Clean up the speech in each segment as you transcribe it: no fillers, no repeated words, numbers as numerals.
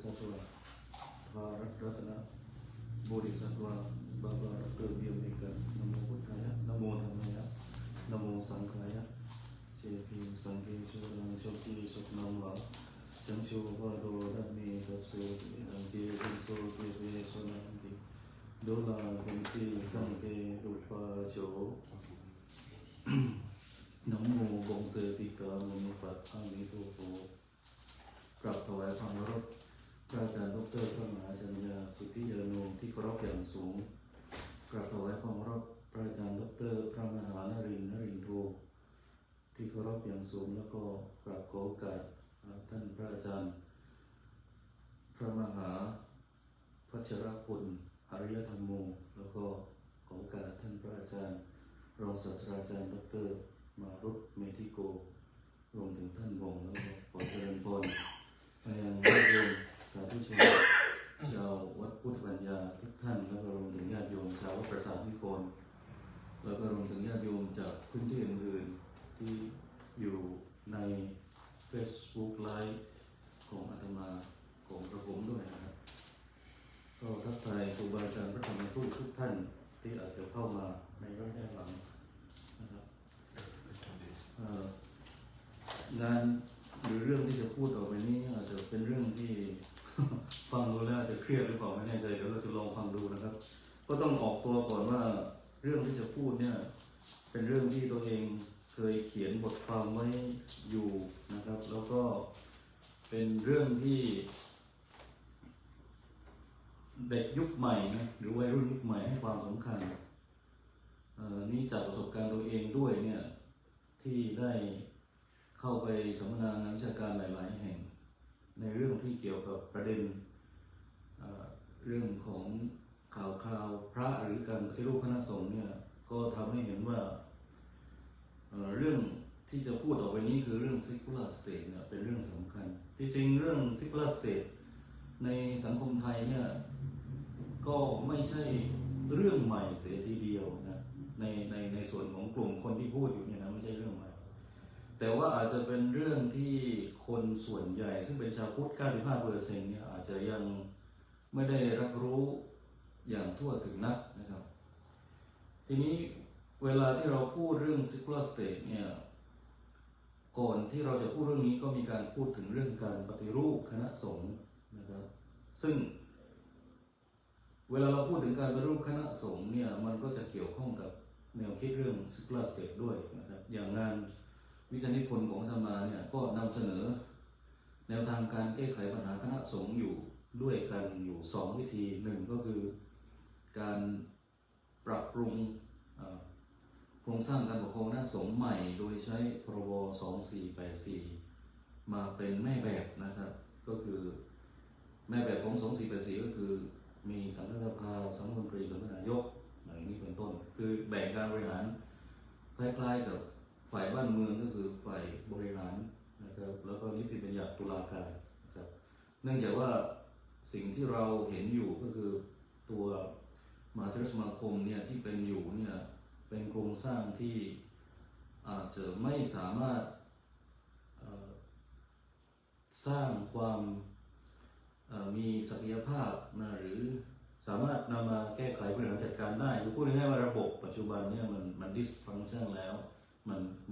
สัตวะภารัตนะบริสัตวะบาบารัตเตอร์เบียมิกันนะโมพุทธายะนะโมธัมมายะนะโมสังฆายะเชพิสังเกชุรังโชติสุขนังวะจังโชวะโดดัมเมตัสโสติอังเกตุโสเกเวโสนันติโดลาเกมสีสังเกตุปาโชนะโมบงเสติกามุนิปัฏฐานิโตโภกราบถวายความเคารพพระอาจารย์ดร.พระมหาจัญญาสุทธิยานุที่เคารพอย่างสูงกราบถวายความเคารพพระอาจารย์ดร.พระมหานรินทร์นรินทร์โทที่เคารพอย่างสูงแล้วก็กราบขอโอกาสท่านพระอาจารย์พระมหาพัชรพลอริยธรรมโมแล้วก็ขอโอกาสท่านพระอาจารย์รองศาสตราจารย์ดร.มารุตเมธิโกรวมถึงท่านวงแล้วก็ขอเจริญพรไปยังญาติโยมสาธุชนชาววัดพุทธปัญญาทุกท่านแล้วก็รวมถึงญาติโยมชาววัดประสาทนิโคนแล้วก็รวมถึงญาติโยมจากพื้นที่อื่นๆที่อยู่ใน Facebook Live ของอาตมาของกระผมด้วยนะครับก็ทักทายครูบาอาจารย์พระธรรมทูตทุกท่านที่อาจจะเข้ามาในระยะหลังนะครับงานหรือเรื่องที่จะพูดต่อไปนี้อาจจะเป็นเรื่องที่ ฟังดูแล้วอาจจะเครียดหรือเปล่าไม่แน่ใจเดี๋ยวเราจะลองฟังดูนะครับก็ต้องออกตัวก่อนว่าเรื่องที่จะพูดเนี่ยเป็นเรื่องที่ตัวเองเคยเขียนบทความไว้อยู่นะครับแล้วก็เป็นเรื่องที่เด็กยุคใหม่นะหรือวัยรุ่นยุคใหม่ให้ความสำคัญนี่จากประสบการณ์ตัวเองด้วยเนี่ยที่ได้เข้าไปสัมมนางานวิชาการหลายๆแห่งในเรื่องที่เกี่ยวกับประเด็นเรื่องของข่าวคราวพระหรือการปฏิรูปคณะสงฆ์เนี่ยก็ทำให้เห็นว่าเรื่องที่จะพูดออกไปนี้คือเรื่อง secular state เนี่ยเป็นเรื่องสำคัญที่จริงเรื่อง secular state ในสังคมไทยเนี่ยก็ไม่ใช่เรื่องใหม่เสียทีเดียวนะในส่วนของกลุ่มคนที่พูดอยู่เนี่ยนะไม่ใช่เรื่องใหม่แต่ว่าอาจจะเป็นเรื่องที่คนส่วนใหญ่ซึ่งเป็นชาวพุทธ 95% เนี่ยอาจจะยังไม่ได้รับรู้อย่างทั่วถึงนักนะครับทีนี้เวลาที่เราพูดเรื่อง secular state เนี่ยก่อนที่เราจะพูดเรื่องนี้ก็มีการพูดถึงเรื่องการปฏิรูปคณะสงฆ์นะครับซึ่งเวลาเราพูดถึงการปฏิรูปคณะสงฆ์เนี่ยมันก็จะเกี่ยวข้องกับแนวคิดเรื่อง secular state ด้วยนะครับอย่างงานวิทยานิพนธ์ของอาตมาเนี่ยก็นำเสนอแนวทางการแก้ไขปัญหาคณะสงฆ์อยู่ด้วยกันอยู่2วิธีหนึ่งก็คือการปรับปรุงโครงสร้างการปกครองคณะสงฆ์ใหม่โดยใช้พรบ2484มาเป็นแม่แบบนะครับก็คือแม่แบบของ2484ก็คือมีสังฆสภาสังฆมนตรีสังฆนายกอย่างนี้เป็นต้นคือแบ่งการบริหารคล้ายๆกับฝ่ายบ้านเมืองก็คือฝ่ายบริหารนะครับแล้วก็นิติบัญญัติตุลาการนะครับเนื่องจากว่าสิ่งที่เราเห็นอยู่ก็คือตัวมหาเถรสมาคมเนี่ยที่เป็นอยู่เนี่ยเป็นโครงสร้างที่อาจจะไม่สามารถสร้างความมีศักยภาพนะหรือสามารถนำมาแก้ไขบริหารจัดการได้คือพูดง่ายๆว่าระบบปัจจุบันเนี่ยมัน dysfunction แล้ว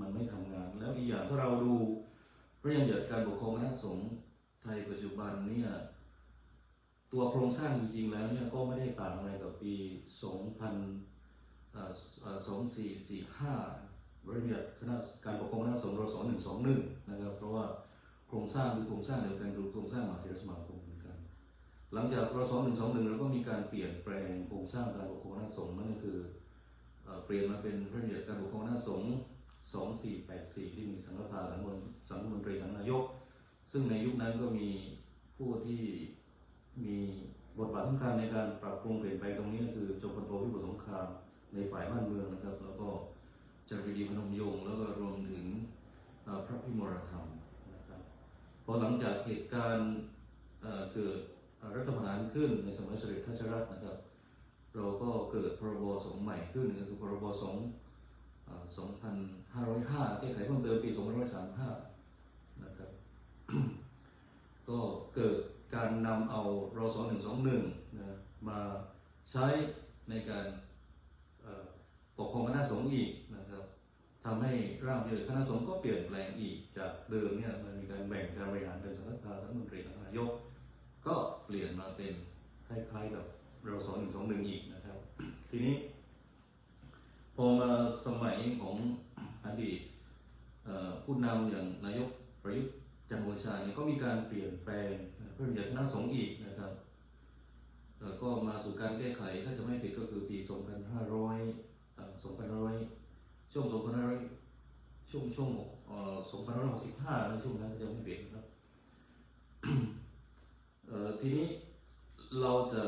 มันไม่ทำงานแล้วอีกอย่างถ้าเราดูพระราชบัญญัติการปกครองคณะสงฆ์ไทยปัจจุบันเนี่ยตัวโครงสร้างจริงๆแล้วเนี่ยก็ไม่ได้ต่างอะไรกับปี2445พระราชบัญญัติคณะการปกครองคณะสงฆ์รศ.121นะครับเพราะว่าโครงสร้างคือโครงสร้างเดียวกันคือโครงสร้างมหาเถรสมาคมเหมือนกันหลังจากรศ.121เราก็มีการเปลี่ยนแปลงโครงสร้างการปกครองคณะสงฆ์นั่นก็คือเปลี่ยนมาเป็นพระราชบัญญัติการปกครองคณะสงฆ์2484ที่มีสังฆสภาสังฆมนตรีสังฆนายกซึ่งในยุคนั้นก็มีผู้ที่มีบทบาทสำคัญในการปรับปรุงเปลี่ยนแปลงตรงนี้ก็คือจอมพลป.พิบูลสงครามในฝ่ายบ้านเมืองนะครับแล้วก็จารีดีพนมยงค์แล้วก็รวมถึงพระพิมลธรรมนะครับพอหลังจากเหตุการณ์เกิดรัฐประหารขึ้นในสมัยเสด็จทัชรัตน์นะครับเราก็เกิดพรบสงฆ์ใหม่ขึ้นก็คือพรบสงฆ์2505แก้ไขเพิ่มเติมปี2535นะครับ ก็เกิด การนำเอาร2121นะมาใช้ในการปกครองคณะสงฆ์อีกนะครับทำให้ร่างเดียวคณะสงฆ์ก็เปลี่ยนแปลงอีกจากเดิมเนี่ยมันมีการแบ่งการบริหารเป็นสังฆทานสังฆมนตรีสังฆนายกก็เปลี่ยนมาเป็นคล้ายๆกับเรา2121อีกนะครับทีนี้พอมาสมัยของอดีตผู้นำอย่างนายกประยุทธ์จันทร์โอชาเนี่ยก็มีการเปลี่ยนแปลงพระราชบัญญัติคณะสงฆ์อีกนะครับก็มาสู่การแก้ไขถ้าจะไม่ผิดก็คือปี2500ช่วง2500ช่วง2565ในช่วงนั้นจะไม่ผิดนะครับ ทีนี้เราจะ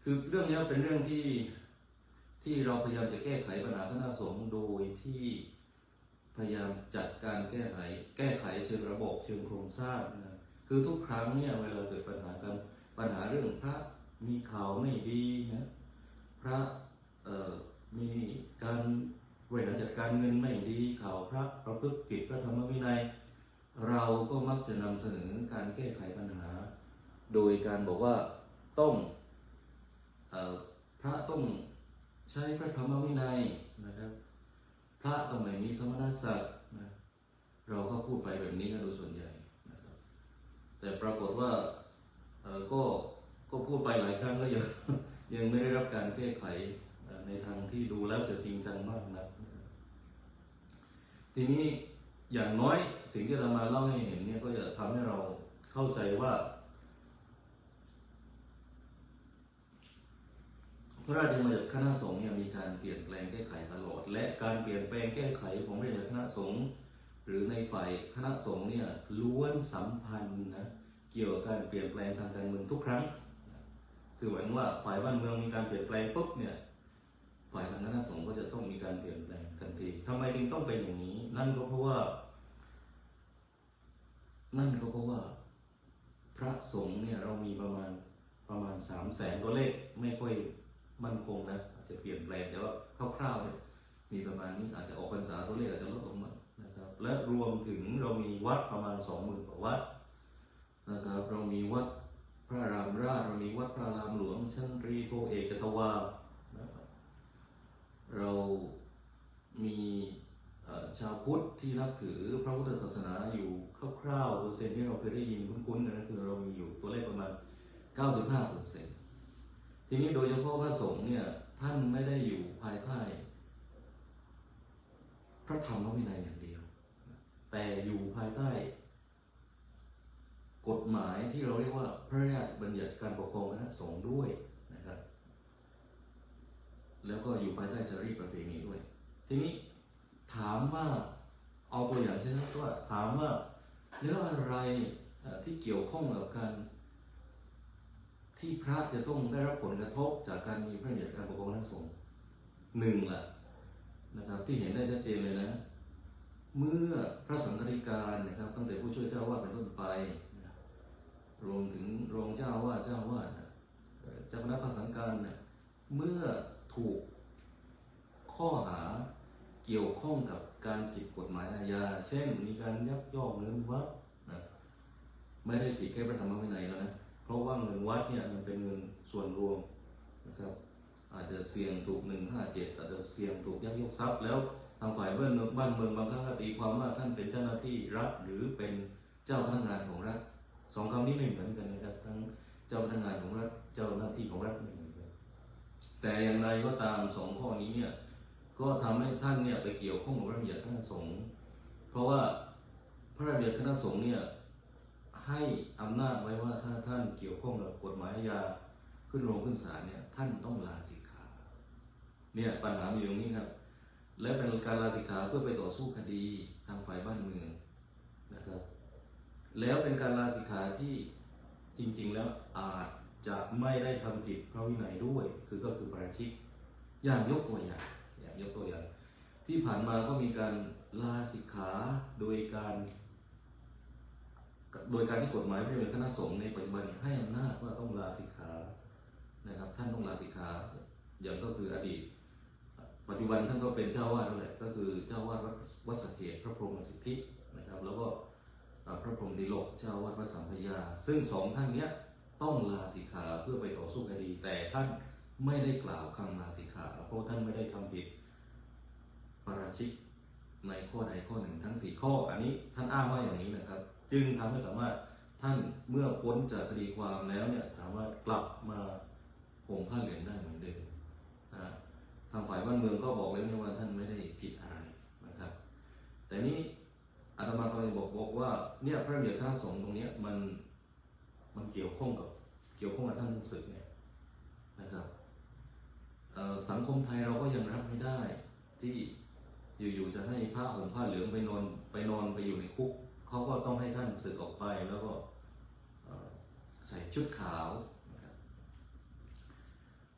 คือเรื่องนี้เป็นเรื่องที่เราพยายามจะแก้ไขปัญหาคณะสงฆ์โดยที่พยายามจัดการแก้ไขเชิงระบบเชิงโครงสร้างนะคือทุกครั้งเนี่ยเวลาเกิดปัญหาเรื่องพระมีข่าวไม่ดีนะพระมีการบริหารจัดการเงินไม่ดีข่าวพระประพฤติผิดพระธรรมวินัยเราก็มักจะนำเสนอการแก้ไขปัญหาโดยการบอกว่าต้องพระต้องใช้พระธรรมวินัยนะครับพระต้องไม่มีสมณศักดิ์นะเราก็พูดไปแบบนี้กันโดยส่วนใหญ่นะครับแต่ปรากฏว่าก็พูดไปหลายครั้งก็ยังไม่ได้รับการแก้ไขในทางที่ดูแล้วจะจริงจังมากนะทีนี้อย่างน้อยสิ่งที่เรามาเล่าให้เห็นเนี่ยก็จะทำให้เราเข้าใจว่าพระราชบัญญัติคณะสงฆ์เนี่ยมีการเปลี่ยนแปลงแก้ไขตลอดและการเปลี่ยนแปลงแก้ไขของพระราชบัญญัติคณะสงฆ์หรือในฝ่ายคณะสงฆ์เนี่ยล้วนสัมพันธ์นะเกี่ยวกับการเปลี่ยนแปลงทางการเมืองทุกครั้งคือหมายว่าฝ่ายบ้านเมืองมีการเปลี่ยนแปลงปุ๊บเนี่ยฝ่ายทางคณะสงฆ์ก็จะต้องมีการเปลี่ยนแปลงทันทีทำไมจึงต้องเป็นอย่างนี้นั่นก็เพราะว่าพระสงฆ์เนี่ยเรามีประมาณ300,000ตัวเลขไม่ค่อยมั่นคงนะอาจจะเปลี่ยนแปลงแต่ว่าคร่าวๆเนี่ยมีประมาณนี้อาจจะออกพรรษาตัวเลขอาจจะลดลงมานะครับและรวมถึงเรามีวัดประมาณ 20,000 กว่าวัดนะครับเรามีวัดพระรามราชเรามีวัดพระรามหลวงชั้นตรีโทเอกจัตวานะครับเรามีชาวพุทธที่นับถือพระพุทธศาสนาอยู่คร่าวๆเปอร์เซ็นต์ที่เราเคยได้ยินคุ้นๆกันก็คือเรามีอยู่ตัวเลขประมาณ 95% ทีนี้โดยเฉพาะพระสงฆ์เนี่ยท่านไม่ได้อยู่ภายใต้พระธรรมวินัยอย่างเดียวแต่อยู่ภายใต้กฎหมายที่เราเรียกว่าพระราชบัญญัติการปกครองคณะสงฆ์ด้วยนะครับแล้วก็อยู่ภายใต้จารีตประเพณีด้วยทีนี้ถามว่าเอาตัวอย่างเช่นว่าถามว่าเรื่องอะไรที่เกี่ยวข้องกับการที่พระจะต้องได้รับผลกระทบจากการมีพระราชบัญญัติการปกครองคณะสงฆ์หนึ่งล่ะนะครับที่เห็นได้ชัดเจนเลยนะเมื่อพระสังฆธิการนะครับตั้งแต่ผู้ช่วยเจ้าวาดเป็นต้นไปรวมถึงรองเจ้าวาดเจ้าคณะพระสังฆการเนี่ยเมื่อถูกข้อหาเกี่ยวข้องกับการผิดกฎหมายอาญาเช่นมีการยักยอกเงินวัดนะไม่ได้ผิดแค่พระธรรมวินัยแล้วนะเพราะว่าเงินวัดเนี่ยมันเป็นเงินส่วนรวมนะครับอาจจะเสี่ยงถูก157อาจจะเสี่ยงถูกยักยอกทรัพย์แล้วทางฝ่ายบ้านเมืองบางครั้งก็ตีความว่าท่านเป็นเจ้าหน้าที่รัฐหรือเป็นเจ้าพนักงานของรัฐสองคำนี้ไม่เหมือนกันนะครับทั้งเจ้าพนักงานของรัฐเจ้าหน้าที่ของรัฐไม่เหมือนกันแต่อย่างไรก็ตาม2ข้อนี้เนี่ยก็ทำให้ท่านเนี่ยไปเกี่ยวข้องกับพระราชบัญญัติคณะสงฆ์เพราะว่าพระราชบัญญัติคณะสงฆ์เนี่ยให้อำนาจไว้ว่าถ้าท่านเกี่ยวข้องกับกฎหมายอาญาขึ้นโรงขึ้นศาลเนี่ยท่านต้องลาสิกขาเนี่ยปัญหาอยู่ตรงนี้ครับและเป็นการลาสิกขาเพื่อไปต่อสู้คดีทางฝ่ายบ้านเมืองนะครับแล้วเป็นการลาสิกขาที่จริงๆแล้วอาจจะไม่ได้ทำผิดพระวินัยด้วยก็คือปาราชิกอย่างยกตัวอย่างที่ผ่านมาก็มีการลาสิกขาโดยการที่กฎหมายพระราชบัญญัติคณะสงฆ์ในปัจจุบันให้อำนาจว่าต้องลาสิกขานะครับท่านต้องลาสิกขาอย่างก็คืออดีตปัจจุบันท่านก็เป็นเจ้าวาดนั่นแหละก็คือเจ้าวาดวัดสะเกษพระพรหมสิทธินะครับแล้วก็ พระพรหมดิโลกเจ้าวัดพระสัมพยาซึ่งสองท่านเนี้ยต้องลาสิกขาเพื่อไปต่อสู้คดีแต่ท่านไม่ได้กล่าวคำลาสิกขาเพราะท่านไม่ได้ทำผิดปาราชิกในข้อใดข้อหนึ่งทั้ง4ข้ออันนี้ท่านอ้างว่าอย่างนี้นะครับจึงทำให้สามารถท่านเมื่อพ้นจากคดีความแล้วเนี่ยสามารถกลับมาห่มผ้าเหลืองได้เหมือนเดิมนะทางฝ่ายบ้านเมืองก็บอกแล้วว่าท่านไม่ได้ผิดอะไรนะครับแต่นี้อาตมาก็เลยบอกว่าเนี่ยพระเดียคณะสงฆ์ตรงนี้มันเกี่ยวข้องกับท่านศึกเนี่ยนะครับสังคมไทยเราก็ยังรับไม่ได้ที่อยู่ๆจะให้พระห่มผ้าเหลืองไปนอนไปอยู่ในคุกเขาก็ต้องให้ท่านศึกออกไปแล้วก็ใส่ชุดขาวนะครับ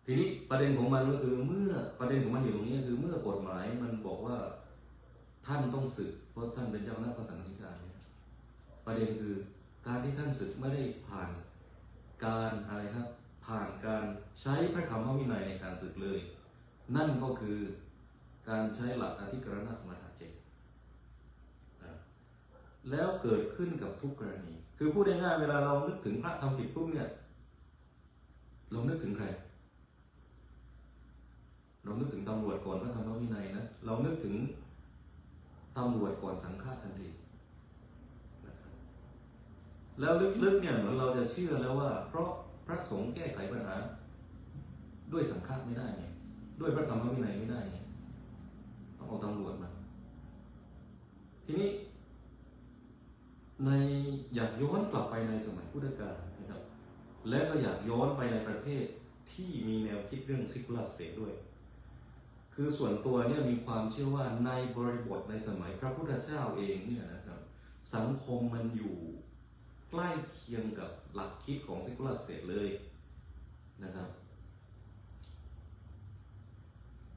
ทีนี้ประเด็นของมันก็คือเมื่อประเด็นของมันอยู่ตรงนี้คือเมื่อกฎหมายมันบอกว่าท่านต้องศึกเพราะท่านเป็นเจ้าหน้าพระสังฆาธิการเนี่ยประเด็นคือการที่ท่านศึกไม่ได้ผ่านการอะไรครับผ่านการใช้พระธรรมวินัยในการศึกเลยนั่นก็คือการใช้หลักอธิกรณสมาธิเจ็ดแล้วเกิดขึ้นกับทุกกรณีคือพูดง่ายๆเวลาเรานึกถึงพระทำผิดปุ๊บเนี่ยเรานึกถึงใครเรานึกถึงตำรวจก่อนพระธรรมวินัยนะเรานึกถึงตำรวจก่อนสังฆาทันทีนะครับแล้วลึกๆเนี่ยเหมือนเราจะเชื่อแล้วว่าเพราะพระสงฆ์แก้ไขปัญหาด้วยสังฆาไม่ได้ไงด้วยพระธรรมวินัยไม่ได้ไงต้องเอาตำรวจมาทีนี้อยากย้อนกลับไปในสมัยพุทธกาลนะครับและก็อยากย้อนไปในประเทศที่มีแนวคิดเรื่อง secular state ด้วยคือส่วนตัวเนี่ยมีความเชื่อว่าในบริบทในสมัยพระพุทธเจ้าเองเนี่ยนะครับสังคมมันอยู่ใกล้เคียงกับหลักคิดของ secular state เลยนะครับ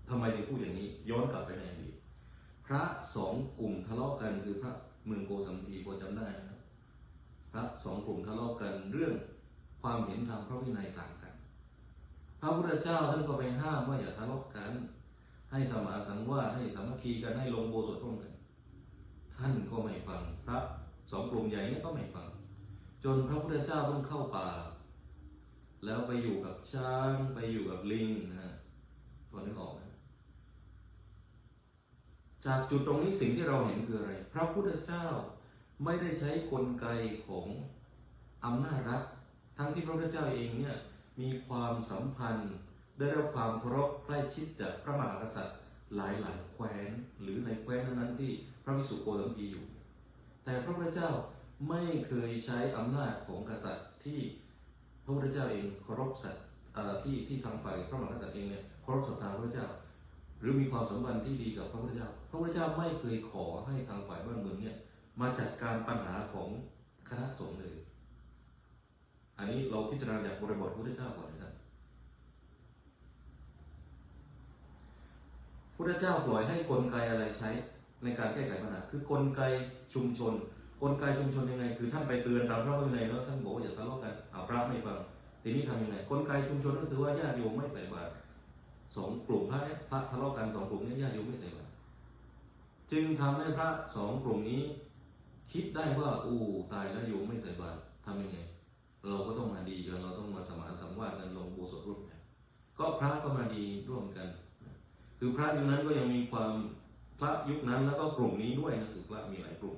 ทำไมถึงพูดอย่างนี้ย้อนกลับไปในอดีตพระสองกลุ่มทะเลาะกันคือพระเมืองโกสัมพีพอจำได้นะครับพระสองกลุ่มทะเลาะกันเรื่องความเห็นทางพระวินัยต่างกันพระพุทธเจ้าท่านก็ไปห้ามว่าอย่าทะเลาะกันให้สมาสังวาสให้สามัคคีกันให้ลงโบสถ์ร่วมกันท่านก็ไม่ฟังพระสองกลุ่มใหญ่นี้ก็ไม่ฟังจนพระพุทธเจ้าต้องเข้าป่าแล้วไปอยู่กับช้างไปอยู่กับลิงนะพอนึกออกนะจากจุดตรงนี้สิ่งที่เราเห็นคืออะไรพระพุทธเจ้าไม่ได้ใช้กลไกของอำนาจรัฐทั้งที่พระพุทธเจ้าเองเนี่ยมีความสัมพันธ์ได้รับความเคารพใกล้ชิดจากพระมหากษัตริย์หลายแคว้นหรือในแคว้นนั้นที่พระภิกษุโกสัมพีอยู่แต่พระพุทธเจ้าไม่เคยใช้อำนาจของกษัตริย์ที่พระพุทธเจ้าเองเคารพสัตย์ที่ทางฝ่ายพระมหากษัตริย์เองเนี่ยเคารพศรัทธาพระพุทธเจ้าหรือมีความสัมพันธ์ที่ดีกับพระพุทธเจ้าพระพุทธเจ้าไม่เคยขอให้ทางฝ่ายบ้านเมืองเนี่ยมาจัดการปัญหาของคณะสงฆ์เลยอันนี้เราพิจารณาจากบริบทพระพุทธเจ้าก่อนนะครับพระพุทธเจ้าปล่อยให้กลไกอะไรใช้ในการแก้ไขปัญหาคือกลไกชุมชนกลไกชุมชนยังไงคือท่านไปเตือนตามพระวินัยแล้วท่านบอกว่าอย่าทะเลาะกันพระไม่ฟังทีนี้ทำยังไงกลไกชุมชนก็คือว่าญาติโยมไม่ใส่บาตรสองกลุ่มพระทะเลาะกันสองกลุ่มนี้ญาติโยมไม่ใส่บาตรจึงทำให้พระสองกลุ่มนี้คิดได้ว่าตายแล้วโยมไม่ใส่บาตรทำยังไงเราก็ต้องมาดีกันเราต้องมาสมานสังวาสกันลงโบสถ์ร่วมกันก็พระก็มาดีร่วมกันคือพระยุคนั้นก็ยังมีความพระยุคนั้นแล้วก็กลุ่มนี้ด้วยนะคือพระมีหลายกลุ่ม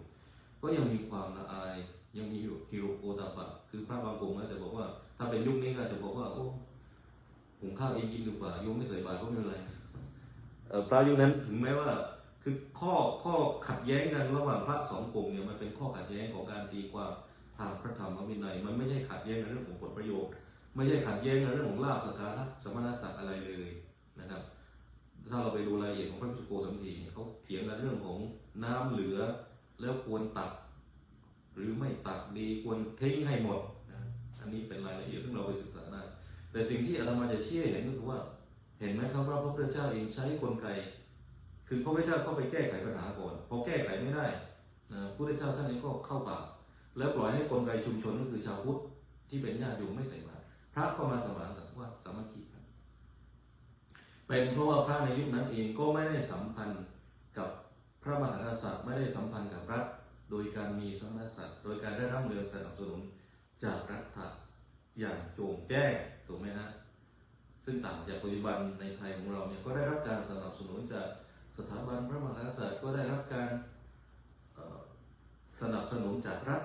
ก็ยังมีความละอายยังมีอยู่ฮิโรโอตาปะคือพระบางกลุ่มก็จะบอกว่าถ้าเป็นยุคนี้ก็จะบอกว่าหุงข้าวเองกินดีกว่าโยมไม่ใส่บาตรก็ไม่เป็นไรพระยุคนั้นถึงแม้ว่าคือข้อขัดแย้งกันระหว่างพระสองกลุ่มเนี่ยมันเป็นข้อขัดแย้งของการตีความทางพระธรรมวินัยมันไม่ใช่ขัดแย้งในเรื่องของผลประโยชน์ไม่ใช่ขัดแย้งในเรื่องของลาภสักการะสมณศักดิ์อะไรเลยนะครับถ้าเราไปดูรายละเอียดของพระภิกษุโกสัมพีเขาเถียงกันเรื่องของน้ำเหลือแล้วควรตักหรือไม่ตักดีควรทิ้งให้หมดนะอันนี้เป็นรายละเอียดที่เราไปศึกษาได้แต่สิ่งที่อาตมาจะเชื่อเห็นก็คือว่าเห็นไหมครับว่าพระพุทธเจ้าเองใช้กลไกคือพระพุทธเจ้าเข้าไปแก้ไขปัญหาก่อนพอแก้ไขไม่ได้พระพุทธเจ้าท่านเองก็เข้าป่าแล้วปล่อยให้กลไกชุมชนก็คือชาวพุทธที่เป็นญาติโยมไม่ใส่บาตรพระก็มาสมานสังวาสสามัคคีกันเป็นเพราะว่าพระในยุคนั้นเองก็ไม่ได้สัมพันธ์กับพระมหากษัตริย์ไม่ได้สัมพันธ์กับรัฐ โดยการมีสมณศักดิ์โดยการได้รับเงินสนับสนุนจากรัฐอย่างโจ่งแจ้งถูกไหมฮะซึ่งต่างจากปัจจุบันในไทยของเราเนี่ยก็ได้รับการสนับสนุนจากสถาบันพระมหากษัตริย์ก็ได้รับการสนับสนุนจากรัฐ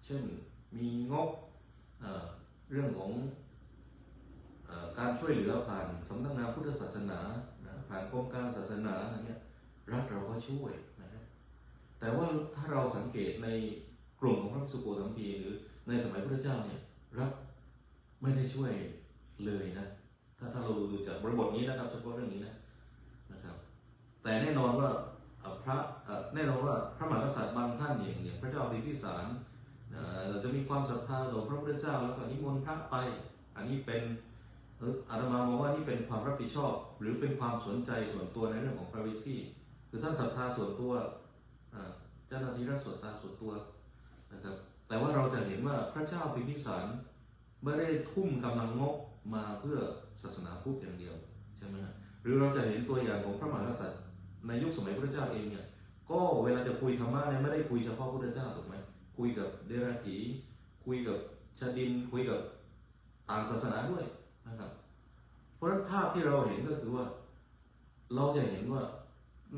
เช่นมีงบเรื่องของการช่วยเหลือผ่านสำนักงานพุทธศาสนาผ่านกรมการศาสนาอะไรเงี้ยรัฐเราก็ช่วยนะครับแต่ว่าถ้าเราสังเกตในกลุ่มของพระภิกษุโกสัมพีหรือในสมัยพระเจ้าเนี่ยรัฐไม่ได้ช่วยเลยนะถ้าเราดูจากบริบทนี้นะครับเฉพาะเรื่องนี้นะครับแต่แน่นอนว่าแน่นอนว่าพระมหากษัตริย์บางท่านอย่างพระเจ้าพิมพิสารจะมีความศรัทธาต่อพระพุทธเจ้าแล้วก็นิมนต์พระไปอันนี้เป็นอาตมามองว่านี่เป็นความรับผิดชอบหรือเป็นความสนใจส่วนตัวในเรื่องของ privacy คือท่านศรัทธาส่วนตัวเจ้าหน้าที่รัฐส่วนตาส่วนตัวนะครับแต่ว่าเราจะเห็นว่าพระเจ้าพิมพิสารไม่ได้ทุ่มกำลังงบมาเพื่อศาสนาพุทธอย่างเดียวใช่ไหมหรือเราจะเห็นตัวอย่างของพระมหากษัตริย์ในยุคสมัยพระเจ้าเองเนี่ยก็เวลาจะคุยธรรมะเนี่ยไม่ได้คุยเฉพาะพระเจ้าถูกไหมคุยกับเดรัจฉีคุยกับชาดินคุยกับต่างศาสนาด้วยนะครับเพราะฉะนั้นภาพที่เราเห็นก็คือว่าเราจะเห็นว่า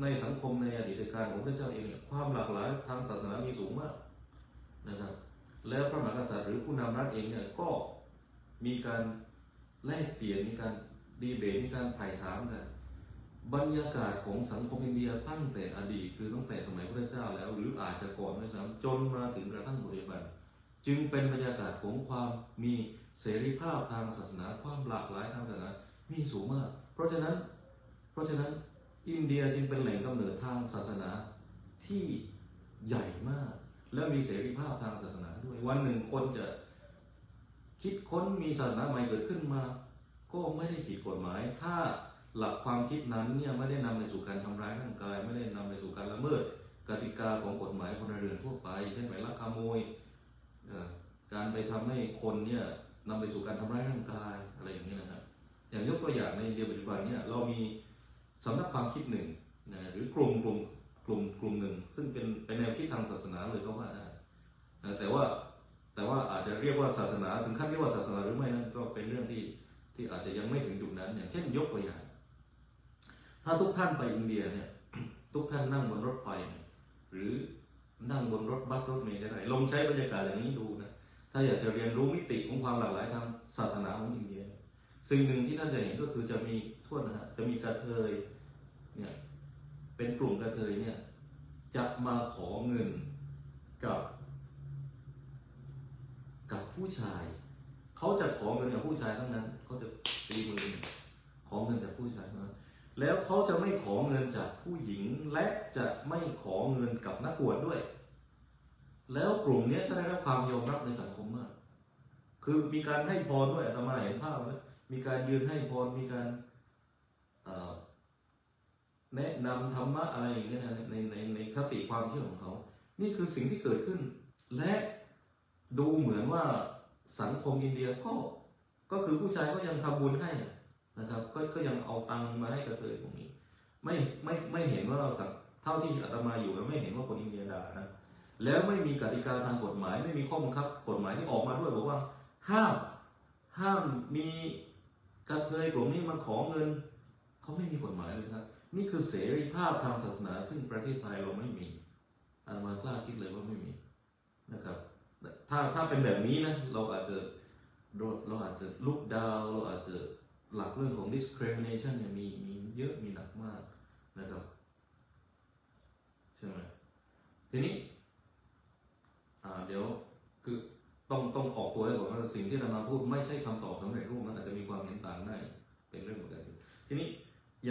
ในสังคมในอดีตการของพระเจ้าเองเนี่ยความหลากหลายทางศาสนามีสูงมากนะครับแล้วพระมหากษัตริย์หรือผู้นำรัฐเองเนี่ยก็มีการแลกเปลี่ยนมีการดีเบตมีการไถ่ถามกันบรรยากาศของสังคมอินเดียตั้งแต่อดีตคือตั้งแต่สมัยพระเจ้าแล้วหรืออาจจะก่อนด้วยซ้ำจนมาถึงกระทั่งปัจจุบันจึงเป็นบรรยากาศของความมีเสรีภาพทางศาสนาความหลากหลายทางศาสนามีสูงมากเพราะฉะนั้นอินเดียจึงเป็นแหล่งกำเนิดทางศาสนาที่ใหญ่มากและมีเสรีภาพทางศาสนาด้วยวันหนึ่งคนจะคิดค้นมีศาสนาใหม่เกิดขึ้นมาก็ไม่ได้ผิดกฎหมายถ้าหลักความคิดนั้นเนี่ยไม่ได้นำไปสู่การทำร้ายร่างกายไม่ได้นำไปสู่การละเมิดกติกาของกฎหมายพลเรือนทั่วไปเช่นไปลักขโมยการไปทำให้คนเนี่ยนำไปสู่การทำร้ายร่างกายอะไรอย่างนี้นะครับอย่างยกตัวอย่างในอินเดียปัจจุบันเนี่ยเรามีสำนักความคิดหนึ่งนะหรือกลุ่มหนึ่งซึ่งเป็นแนวคิดทางศาสนาเลยก็ว่าได้แต่ว่าอาจจะเรียกว่าศาสนาถึงขั้นเรียกว่าศาสนาหรือไม่นั้นก็เป็นเรื่องที่อาจจะยังไม่ถึงจุดนั้นอย่างเช่นยกตัวอย่างถ้าทุกท่านไปอินเดียเนี่ยทุกท่านนั่งบนรถไฟหรือนั่งบนรถบัสรถเมล์ก็ได้ลองใช้บรรยากาศอย่างนี้ดูนะถ้าอยากจะเรียนรู้มิติของความหลากหลายทางศาสนาของอินเดียสิ่งหนึ่งที่ท่านจะเห็นก็คือจะมีจะมีกระเทยเนี่ยเป็นกลุ่มกระเทยเนี่ยจะมาขอเงินกับผู้ชายเขาจะขอเงินจากผู้ชายทั้งนั้นเขาจะตีมือขอเงินจากผู้ชายทั้งนั้นแล้วเขาจะไม่ขอเงินจากผู้หญิงและจะไม่ขอเงินกับนักบวชด้วยแล้วกลุ่มนี้ก็ได้รับความยอมรับในสังคมมากคือมีการให้พรด้วยอาตมาเห็นภาพแล้วมีการยืนให้พรมีการแนะนำธรรมะอะไรอย่างเงี้ยในคติความเชื่อของเขานี่คือสิ่งที่เกิดขึ้นและดูเหมือนว่าสังคมอินเดียก็คือผู้ชายก็ยังทำบุญให้นะครับก็ยังเอาตังค์มาให้กระเทยตรงนี้ไม่เห็นว่าเท่าที่อาตมาอยู่แล้วไม่เห็นว่าคนอินเดียด่านะแล้วไม่มีกติกาทางกฎหมายไม่มีข้อบังคับกฎหมายที่ออกมาด้วยบอกว่าห้ามมีกระเทยกลุ่มนี้มาขอเงินเขาไม่มีกฎหมายเลยครับนี่คือเสรีภาพทางศาสนาซึ่งประเทศไทยเราไม่มีอาตมากล้าคิดเลยว่าไม่มีนะครับถ้าเป็นแบบนี้นะเราอาจจะลุกดาวเราอาจจะหลักเรื่องของ discrimination เนี่ยมีเยอะมีหนักมากนะครับใช่ไหมทีนี้เดี๋ยวคือต้องออกตัวให้ก่อนว่าสิ่งที่อาตมาพูดไม่ใช่คำตอบสำเร็จรูปมันอาจจะมีความเห็นต่างได้เป็นเรื่องปกติทีนี้อ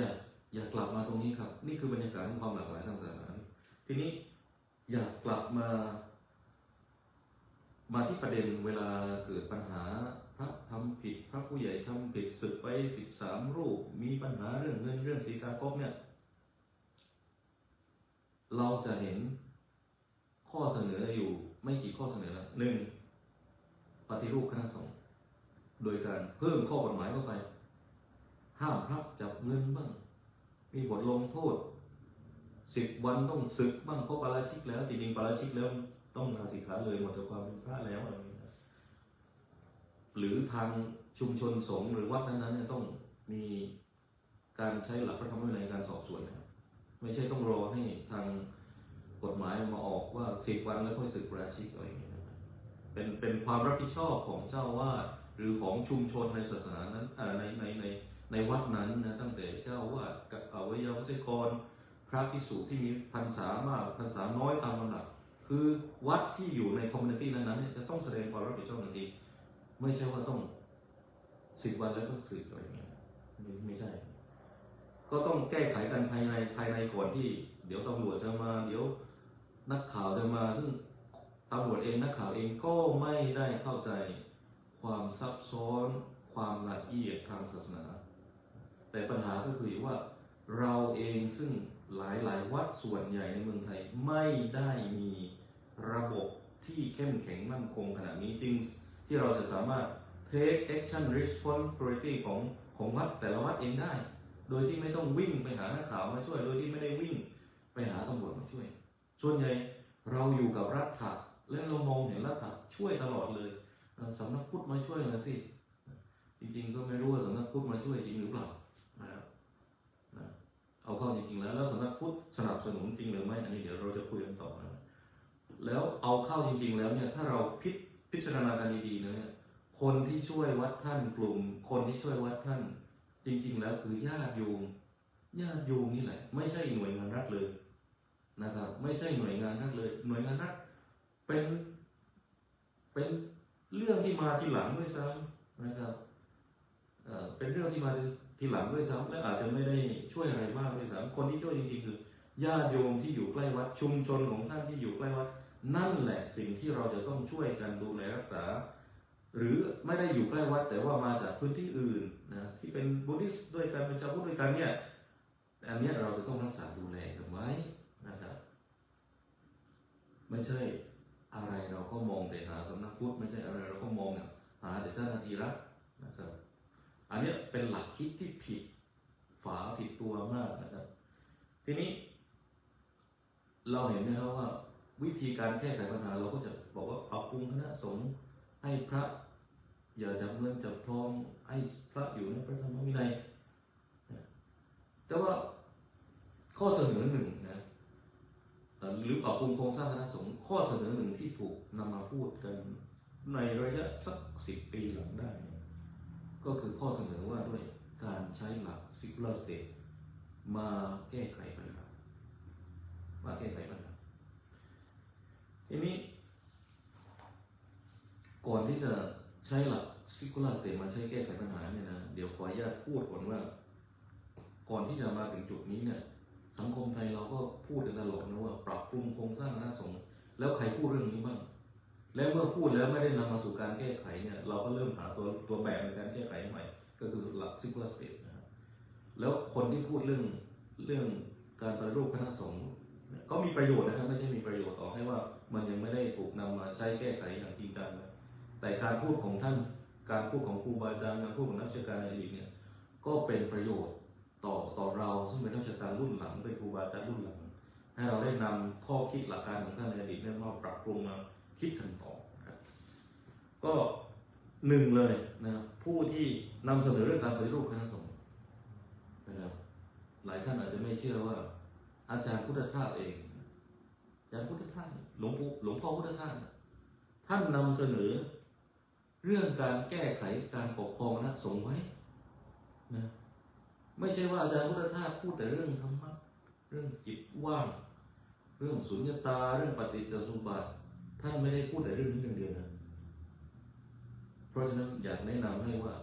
ย่ากลับมาตรงนี้ครับนี่คือบรรยากาศของความหลากหลายทางศาสนาทีนี้อยากกลับมาที่ประเด็นเวลาเกิดปัญหาพระทำผิดพระผู้ใหญ่ทำผิดสึกไป13 รูปมีปัญหาเรื่องเงินเรื่องสีกาคบเนี่ยเราจะเห็นข้อเสนออยู่ไม่กี่ข้อเสนอ1ปฏิรูปคณะสงฆ์โดยการเพิ่มข้อกฎหมายเข้าไปห้ามพระจับเงินบ้างมีบทลงโทษ 10 วันต้องศึกบ้างเพราะปาราชิกแล้วจริงๆปาราชิกแล้วต้องลาสิกขาเลยหมดจากความเป็นพระแล้วอะไรอย่างเงี้ยหรือทางชุมชนสงฆ์หรือวัดนั้นๆเนี่ยต้องมีการใช้หลักพระธรรมวินัยในการสอบสวนนะครับไม่ใช่ต้องรอให้ทางกฎหมายมาออกว่า10 วันแล้วค่อยศึกปาราชิกอะไรอย่างเงี้ยนะครับเป็นความรับผิดชอบของเจ้าวาดหรือของชุมชนในศาสนานั้นในวัดนั้นนะตั้งแต่เจ้าวาดกับวิยาวัจกรพระภิกษุที่มีพรรษามากพรรษาน้อยตามลำดับคือวัดที่อยู่ในคอมมูนิตี้นั้นๆเนี่ยจะต้องแสดงความรับผิดชอบทันทีไม่ใช่ว่าต้อง10 วันแล้วก็สึกอะไรอย่างเงี้ยไม่ใช่ก็ต้องแก้ไขกันภายในก่อนที่เดี๋ยวตำรวจจะมาเดี๋ยวนักข่าวจะมาซึ่งตำรวจเองนักข่าวเองก็ไม่ได้เข้าใจความซับซ้อนความละเอียดทางศาสนาแต่ปัญหาก็คือว่าเราเองซึ่งหลายวัดส่วนใหญ่ในเมืองไทยไม่ได้มีระบบที่เข้มแข็งมั่นคงขนาดนี้จริงที่เราจะสามารถ take action responsibility ของวัดแต่ละวัดเองได้โดยที่ไม่ต้องวิ่งไปหานักข่าวมาช่วยโดยที่ไม่ได้วิ่งไปหาตำรวจมาช่วยส่วนใหญ่เราอยู่กับรัฐะและเรามองเห็นรัฐะช่วยตลอดเลยสำนักพุทธมาช่วยหน่อยสิจริงๆก็ไม่รู้ว่าสำนักพุทธมาช่วยจริงหรือเปล่านะครับเอาเข้าจริงๆแล้วสำนักพุทธสนับสนุนจริงหรือไม่อันนี้เดี๋ยวเราจะคุยกันต่อนะแล้วเอาเข้าจริงๆแล้วเนี่ยถ้าเราพิจารณากันดีๆเนี่ยคนที่ช่วยวัดท่านกลุ่มคนที่ช่วยวัดท่านจริงๆแล้วคือญาติโยมนี่แหละไม่ใช่หน่วยงานรัฐเลยนะครับไม่ใช่หน่วยงานรัฐเลยหน่วยงานรัฐเป็นเรื่องที่มาทีหลังด้วยซ้ำนะครับเป็นเรื่องที่มาทีหลังด้วยซ้ำและอาจจะไม่ได้ช่วยอะไรมากด้วยซ้ำคนที่ช่วยจริงๆคือญาติโยมที่อยู่ใกล้วัดชุมชนของท่านที่อยู่ใกล้วัดนั่นแหละสิ่งที่เราจะต้องช่วยกันดูแลรักษาหรือไม่ได้อยู่ใกล้วัดแต่ว่ามาจากพื้นที่อื่นนะที่เป็นบุริสต์ด้วยกันเป็นชาวพุทธด้วยกันเนี่ยอันนี้เราจะต้องรักษาดูแลกันไว้นะครับไม่ใช่อะไรเราก็มองแต่หาสำนักพุทธไม่ใช่อะไรเราก็มองหาแต่เจ้าหน้าที่รัฐนะครับอันนี้เป็นหลักคิดที่ผิดผิดตัวมากนะครับทีนี้เราเห็นไหมครับว่าวิธีการแก้ไขปัญหาเราก็จะบอกว่าปรับปรุงคณะสงฆ์ให้พระอย่าจับเงินจับทองให้พระอยู่ในพระธรรมวินัยแต่ว่าข้อเสนอหนึ่งนะหรือปรับปรุงโครงสร้างคณะสงฆ์ข้อเสนอหนึ่งที่ถูกนำมาพูดกันในระยะสัก10 ปีหลังได้ก็คือข้อเสนอว่าด้วยการใช้หลัก secular state มาแก้ไขปัญหาทีนี้ก่อนที่จะใช้หลัก secular state มาใช้แก้ไขปัญหาเนี่ยนะเดี๋ยวขออนุญาตพูดก่อนว่าก่อนที่จะมาถึงจุดนี้เนี่ยสังคมไทยเราก็พูดกันตลอดนะว่าปรับปรุงโครงสร้างคณะสงฆ์แล้วใครพูดเรื่องนี้บ้างแล้วเมื่อพูดแล้วไม่ได้นำมาสู่การแก้ไขเนี่ยเราก็เริ่มหาตัวแบบในการแก้ไขใหม่ก็คือหลัก secular state นะครับแล้วคนที่พูดเรื่องการปฏิรูปคณะสงฆ์ก็มีประโยชน์นะครับไม่ใช่มีประโยชน์ต่อให้ว่ามันยังไม่ได้ถูกนำมาใช้แก้ไขอย่างจริงจังนะแต่การพูดของท่านการพูดของครูบาอาจารย์การพูดของนักวิชาการในอดีตเนี่ยก็เป็นประโยชน์ต่อเราซึ่งเป็นนักวิชาการรุ่นหลังเป็นครูบาอาจารย์รุ่นหลังให้เราได้นำข้อคิดหลักการของท่านในอดีตเนี่ยมาปรับปรุงมาคิดกันต่อก็หนึ่งเลยนะผู้ที่นำเสนอเรื่องการปฏิรูปคณะสงฆ์นะครับหลายท่านอาจจะไม่เชื่อว่าอาจารย์พุทธทาสเองอาจารย์พุทธทาสหลวงพ่อพุทธทาสท่านนำเสนอเรื่องการแก้ไขการปกครองคณะสงฆ์ไว้นะไม่ใช่ว่าอาจารย์พุทธทาสพูดแต่เรื่องธรรมะเรื่องจิตว่างเรื่องสุญญตาเรื่องปฏิจจสมุปบาทท่านไม่ได้พูดแต่เรื่องนี้อย่างเดียวนะเพราะฉะนั้นอยากแนะนำให้ว่า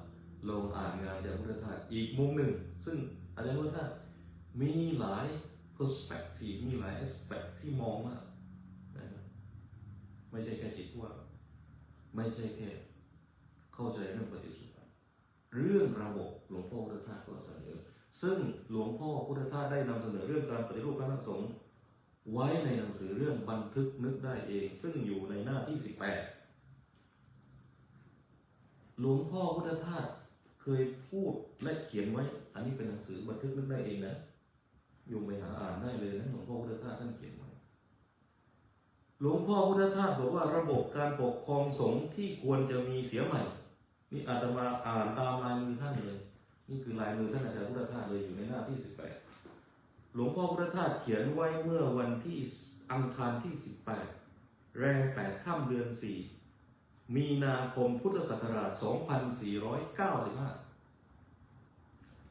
ลองอ่านงานอาจารย์พุทธทาสอีกมุมหนึ่งซึ่งอาจารย์พุทธทาสมีหลาย perspective มีหลาย aspect ที่มองมากนะครับไม่ใช่แค่จิตว่างไม่ใช่แค่เข้าใจเรื่องปฏิจจสมุปบาทเรื่องระบบหลวงพ่อพุทธทาสก็เสนอซึ่งหลวงพ่อพุทธทาสได้นำเสนอเรื่องการปฏิรูปคณะสงฆ์ไว้ในหนังสือเรื่องบันทึกนึกได้เองซึ่งอยู่ในหน้าที่18หลวงพ่อพุทธทาสเคยพูดและเขียนไว้อันนี้เป็นหนังสือบันทึกนึกได้เองนะโยมไปหาอ่าน ได้เลยนะหลวงพ่อพุทธทาสท่านเขียนไว้หลวงพ่อพุทธทาสบอกว่าระบบการปกครองสงฆ์ที่ควรจะมีเสียใหม่นี่อาตมาอ่านตามลายมือท่านเลยนี่คือลายมือท่านอาจารย์พุทธทาสเลยอยู่ในหน้าที่18หลวงพ่อพุทธทาสเขียนไว้เมื่อวันที่อังคารที่18แรม8ค่ำเดือน4มีนาคมพุทธศักราช2495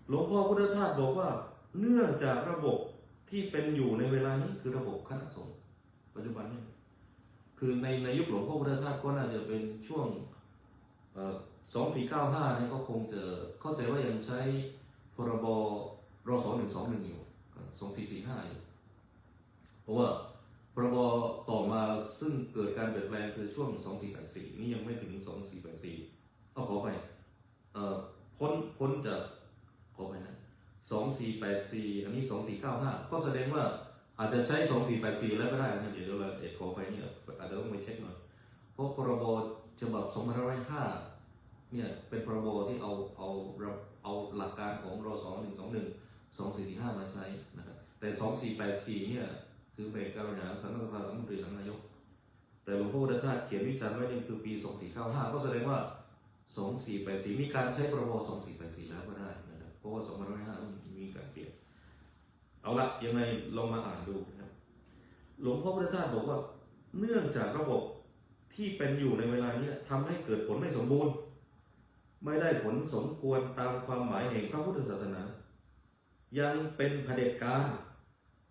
หลวงพ่อพุทธทาสบอกว่าเนื่องจากระบบที่เป็นอยู่ในเวลานี้คือระบบคณะสงฆ์ปัจจุบันนี้คือในยุคหลวงพ่อพุทธทาสก็น่าจะเป็นช่วง2495เนี่ยก็คงจะเข้าใจว่ายังใช้พรบรศ121อยู่2445อยู่เพราะว่าพรบต่อมาซึ่งเกิดการเปลี่ยนแปลงคือช่วง2484นี่ยังไม่ถึง2484ขอไปพ้นจากขอไปนะ2484อันนี้2495ก็แสดงว่าอาจจะใช้2484แล้วก็ได้นะเดี๋ยวเราขอไปเนี่ยอาจจะต้องไปเช็คหน่อยเพราะพรบฉบับ2505เนี่ยเป็นพรบที่เอาหลักการของรศ121 2445มาใช้นะครับแต่2484เนี่ยคือเบรกการบริหารสังฆสภาสังฆมนตรีหลังนายกแต่หลวงพ่อพุทธทาสเขียนวิจารณ์ไว้นี่คือปี2495ก็แสดงว่า2484มีการใช้พรบ2484แล้วก็ได้นะครับเพราะว่า2505มีการเปลี่ยนเอาละยังไงลองมาอ่านดูนะครับหลวงพ่อพุทธทาสบอกว่าเนื่องจากระบบที่เป็นอยู่ในเวลานี้ทำให้เกิดผลไม่สมบูรณ์ไม่ได้ผลสมควรตามความหมายแห่งพระพุทธศาสนายังเป็นเผด็จการ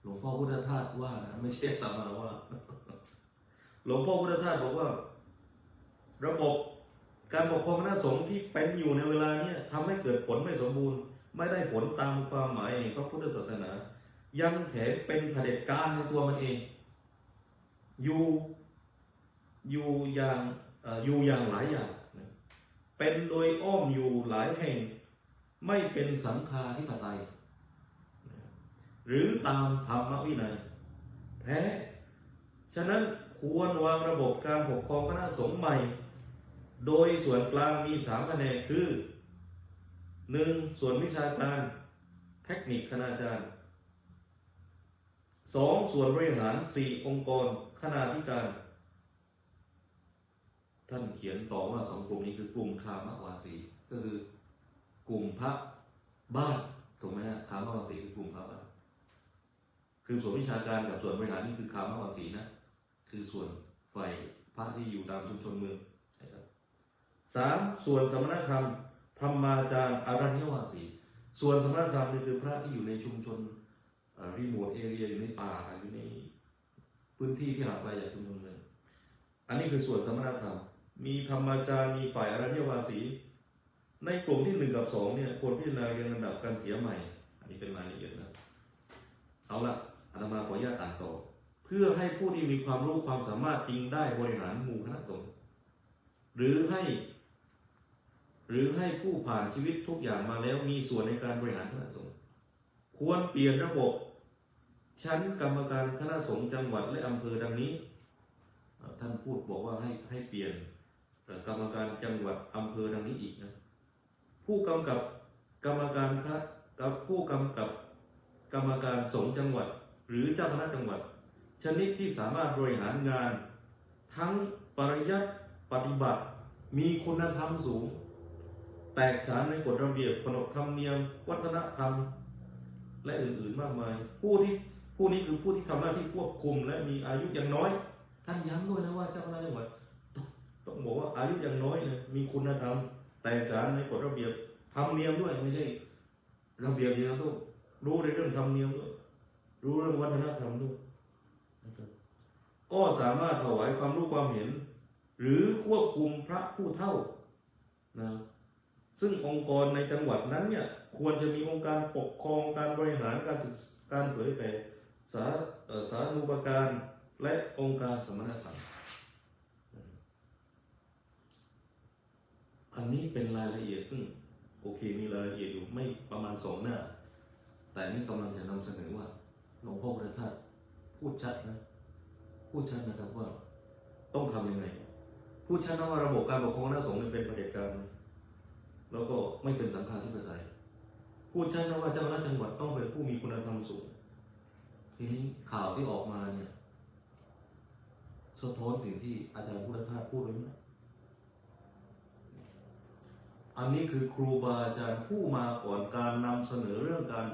หลวงพ่อพุทธทาสว่านะไม่ใช่ตามมาว่าหลวงพ่อพุทธทาสบอกว่าระบบการปกครองคณะสงฆ์ที่เป็นอยู่ในเวลานี้ทำให้เกิดผลไม่สมบูรณ์ไม่ได้ผลตามความหมายแห่งพระพุทธศาสนายังแถมเป็นเผด็จการในตัวมันเองอยู่อย่างหลายอย่างเป็นโดยอ้อมอยู่หลายแห่งไม่เป็นสังฆาธิปไตยหรือตามธรรมวินัยแท้ฉะนั้นควรวางระบบการปกครองคณะสงฆ์ใหม่โดยส่วนกลางมี3แผนกคือ 1. ส่วนวิชาการเทคนิคคณาจารย์ 2. ส่วนบริหาร 4. องค์กรคณาธิการท่านเขียนต่อว่า2กลุ่มนี้คือกลุ่มคามวาสีก็คือกลุ่มพระบ้านถูกไหมฮะคามวาสีคือกลุ่มพระบ้านคือส่วนวิชาการกับส่วนบริหารนี่คือคามวาสีนะคือส่วนฝ่ายพระที่อยู่ตามชุมชนเมืองนะครับ 3. ส่วนสมณธรรมธรรมาจารย์อรัญญวาสีส่วนสมณธรรมนี่คือพระที่อยู่ในชุมชนรีโมทเอเรียอยู่ในป่าอยู่ในพื้นที่ที่ห่างไกลจากชุมชนเมืองอันนี้คือส่วนสมณธรรมมีธรรมาจารย์มีฝ่ายอรัญญวาสีในกลุ่มที่1กับ2เนี่ยควรพิจารณาเรียงลำดับการเสียใหม่อันนี้เป็นรายละเอียดนะเอาละอาตมาขออนุญาตอ่านต่อเพื่อให้ผู้ที่มีความรู้ความสามารถจริงได้บริหารหมู่คณะสงฆ์หรือให้ผู้ผ่านชีวิตทุกอย่างมาแล้วมีส่วนในการบริหารคณะสงฆ์ควรเปลี่ยนระบบชั้นกรรมการคณะสงฆ์จังหวัดและอำเภอดังนี้ท่านพูดบอกว่าให้เปลี่ยนกรรมการจังหวัดอำเภอดังนี้อีกนะผู้กำกับกรรมการกับผู้กำกับกรรมการสงฆ์จังหวัดหรือเจ้าคณะจังหวัดชนิดที่สามารถบริหารงานทั้งปริยัติปฏิบัติมีคุณธรรมสูงแตกฉานในกฎระเบียบขนบธรรมเนียมวัฒนธรรมและอื่นๆมากมายผู้นี้คือผู้ที่ทำหน้าที่ควบคุมและมีอายุอย่างน้อยท่านย้ำด้วยนะว่าเจ้าคณะจังหวัดต้องบอกว่าอายุอย่างน้อยนะมีคุณธรรมแตกฉานในกฎระเบียบธรรมเนียมด้วยไม่ใช่ระเบียบเดียวต้องรู้ในเรื่องธรรมเนียมด้วยรู้เรื่องวัฒนธรรมด้วยก็สามารถถวายความรู้ความเห็นหรือควบคุมพระผู้เฒ่านะซึ่งองค์กรในจังหวัดนั้นเนี่ยควรจะมีองค์การปกครองการบริหารการเผยแผ่สาธารณูปการและองค์การสมณธรรมอันนี้เป็นรายละเอียดซึ่งโอเคมีรายละเอียดอยู่ไม่ประมาณ2 หน้าแต่นี่กำลังจะนำเสนอว่าหลวงพ่อพุทธทาสพูดชัดนะครับว่าต้องทำยังไงพูดชัดนะว่าระบบการปกครองคณะสงฆ์เป็นเผด็จการแล้วก็ไม่เป็นสังฆาธิปไตยพูดชัดนะว่าเจ้าคณะจังหวัดต้องเป็นผู้มีคุณธรรมสูง ทีนี้ข่าวที่ออกมาเนี่ยสะท้อนสิ่งที่อาจารย์พุทธทาสพูดไว้เนี่ยอันนี้คือครูบาอาจารย์ผู้มาก่อนการนำเสนอเรื่องการ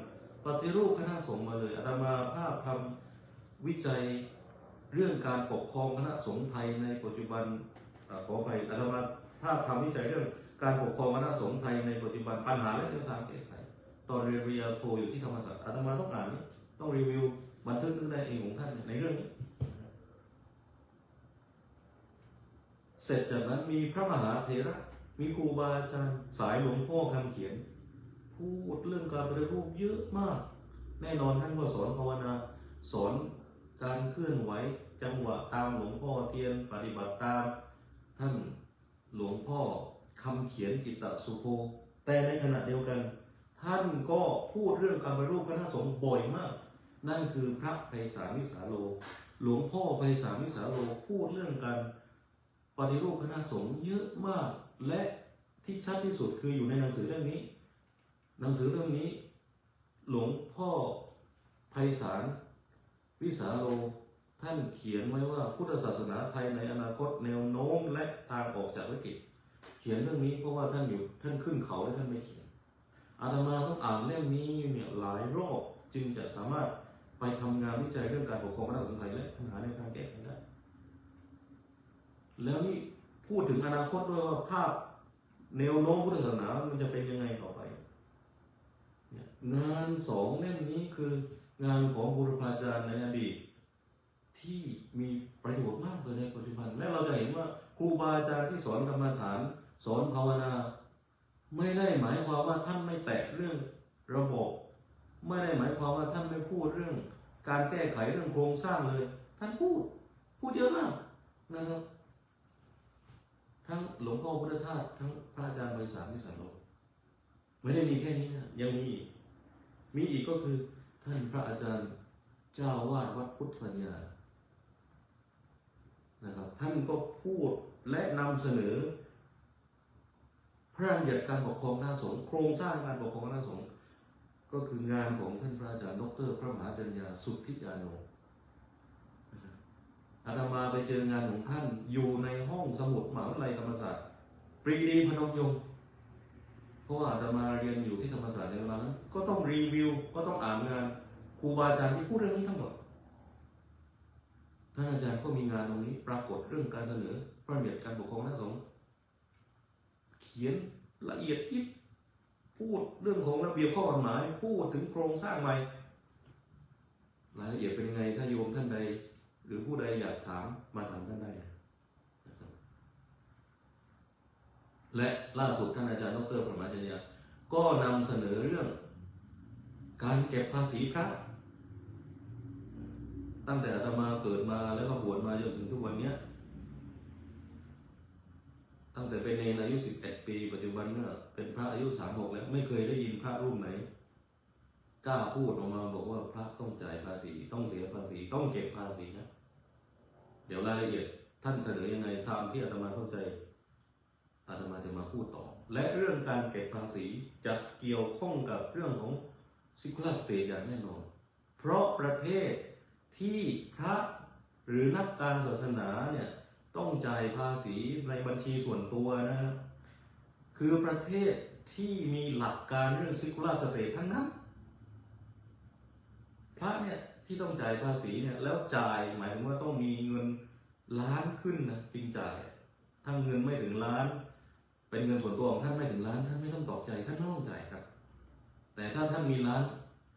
ปฏิรูปคณะสงฆ์มาเลยอาตมาภาพทำวิจัยเรื่องการปกครองคณะสงฆ์ไทยในปัจจุบันขออภัยอาตมาภาพทำวิจัยเรื่องการปกครองคณะสงฆ์ไทยในปัจจุบันปัญหาและแนวทางแก้ไขตอนเรียนปริญญาโทอยู่ที่ธรรมศาสตร์อาตมาต้องอ่านนี่ต้องรีวิวบันทึกได้เองของท่านในเรื่องนี้เสร็จจากนั้นมีพระมหาเถระมีครูบาอาจารย์สายหลวงพ่อคำเขียนพูดเรื่องการปฏิรูปเยอะมากแน่นอนท่านก็สอนภาวนาสอนการเคลื่อนไหวจังหวะตามหลวงพ่อเทียนปฏิบัติตามท่านหลวงพ่อคำเขียนจิตตสุโภแต่ในขณะเดียวกันท่านก็พูดเรื่องการปฏิรูปคณะสงฆ์บ่อยมากนั่นคือพระไพศาลวิสาโลหลวงพ่อไพศาลวิสาโลพูดเรื่องการปฏิรูปคณะสงฆ์เยอะมากและที่ชัดที่สุดคืออยู่ในหนังสือเรื่องนี้หนังสือเรื่องนี้หลวงพ่อไพศาลวิสาโลท่านเขียนไว้ว่าพุทธศาสนาไทยในอนาคตแนวโน้มและทางออกจากวิกฤตเขียนเรื่องนี้เพราะว่าท่านขึ้นเขาและท่านไม่เขียนอาตมาต้องอ่านเล่มนี้เนี่ยหลายรอบจึงจะสามารถไปทำงานวิจัยเรื่องการปกครองคณะสงฆ์ไทยและปัญหาในทางแก้ไขได้แล้วนี่พูดถึงอนาคตด้วยว่าภาพแนวโน้มพุทธศาสนามันจะเป็นยังไงต่อไปงานสองเล่มนี้คืองานของบุรพาจารย์ในอดีตที่มีประโยชน์มากเลยในปัจจุบันและเราจะเห็นว่าครูบาอาจารย์ที่สอนกรรมฐานสอนภาวนาไม่ได้หมายความว่าท่านไม่แตะเรื่องระบบไม่ได้หมายความว่าท่านไม่พูดเรื่องการแก้ไขเรื่องโครงสร้างเลยท่านพูดเยอะมากนะครับทั้งหลวงพ่อพุทธทาสทั้งพระอาจารย์ไพศาลวิสาโลไม่ได้มีแค่นี้นะยังมีอีกก็คือท่านพระอาจารย์เจ้าวาดวัดพุทธปัญญานะครับท่านก็พูดและนำเสนอพระราชบัญญัติการปกครองคณะสงฆ์โครงสร้างการปกครองคณะสงฆ์ก็คืองานของท่านพระอาจารย์ดร.พระมหาจัญญาสุทธิยาโนอาตมาไปเจองานของท่านอยู่ในห้องสมุดมหาวิทยาลัยธรรมศาสตร์ปรีดีพนมยงค์เพราะว่าอาตมาเรียนอยู่ที่ธรรมศาสตร์ในเวลานั้นก็ต้องรีวิวก็ต้องอ่านงานครูบาอาจารย์ที่พูดเรื่องนี้ทั้งหมดท่านอาจารย์ก็มีงานตรงนี้ปรากฏเรื่องการเสนอพระราชบัญญัติการปกครองคณะสงฆ์เขียนละเอียดยิบพูดเรื่องของระเบียบข้อกฎหมายพูดถึงโครงสร้างใหม่รายละเอียดเป็นยังไงถ้าโยมท่านใดหรือผู้ใดอยากถามมาถามท่านได้นะครับและล่าสุดท่านอาจารย์ดร.พระมหาจัญญาก็นำเสนอเรื่องการเก็บภาษีพระตั้งแต่อาตมาเกิดมาแล้วก็บวชมาจนถึงทุกวันนี้ตั้งแต่เป็นเนรอายุ11 ปีปัจจุบันเนี่ยเป็นพระอายุ36แล้วไม่เคยได้ยินพระรูปไหนกล้าพูดออกมาบอกว่าพระต้องจ่ายภาษีต้องเสียภาษีต้องเก็บภาษีนะเดี๋ยวรายละเอียดท่านเสนอยังไงตามที่อาตมาเข้าใจอาตมาจะมาพูดต่อและเรื่องการเก็บภาษีจะเกี่ยวข้องกับเรื่องของ secular state อย่างแน่นอนเพราะประเทศที่พระหรือนักการศาสนาเนี่ยต้องจ่ายภาษีในบัญชีส่วนตัวนะครับคือประเทศที่มีหลักการเรื่อง secular state ทั้งนั้นพระเนี่ยที่ต้องจ่ายภาษีเนี่ยแล้วจ่ายหมายถึงว่าต้องมีเงินล้านขึ้นนะจริงจ่ายถ้าเงินไม่ถึงล้านเป็นเงินส่วนตัวของท่านไม่ถึงล้านท่านไม่ต้องตกใจท่านไม่ต้องจ่ายครับแต่ถ้าท่านมีล้าน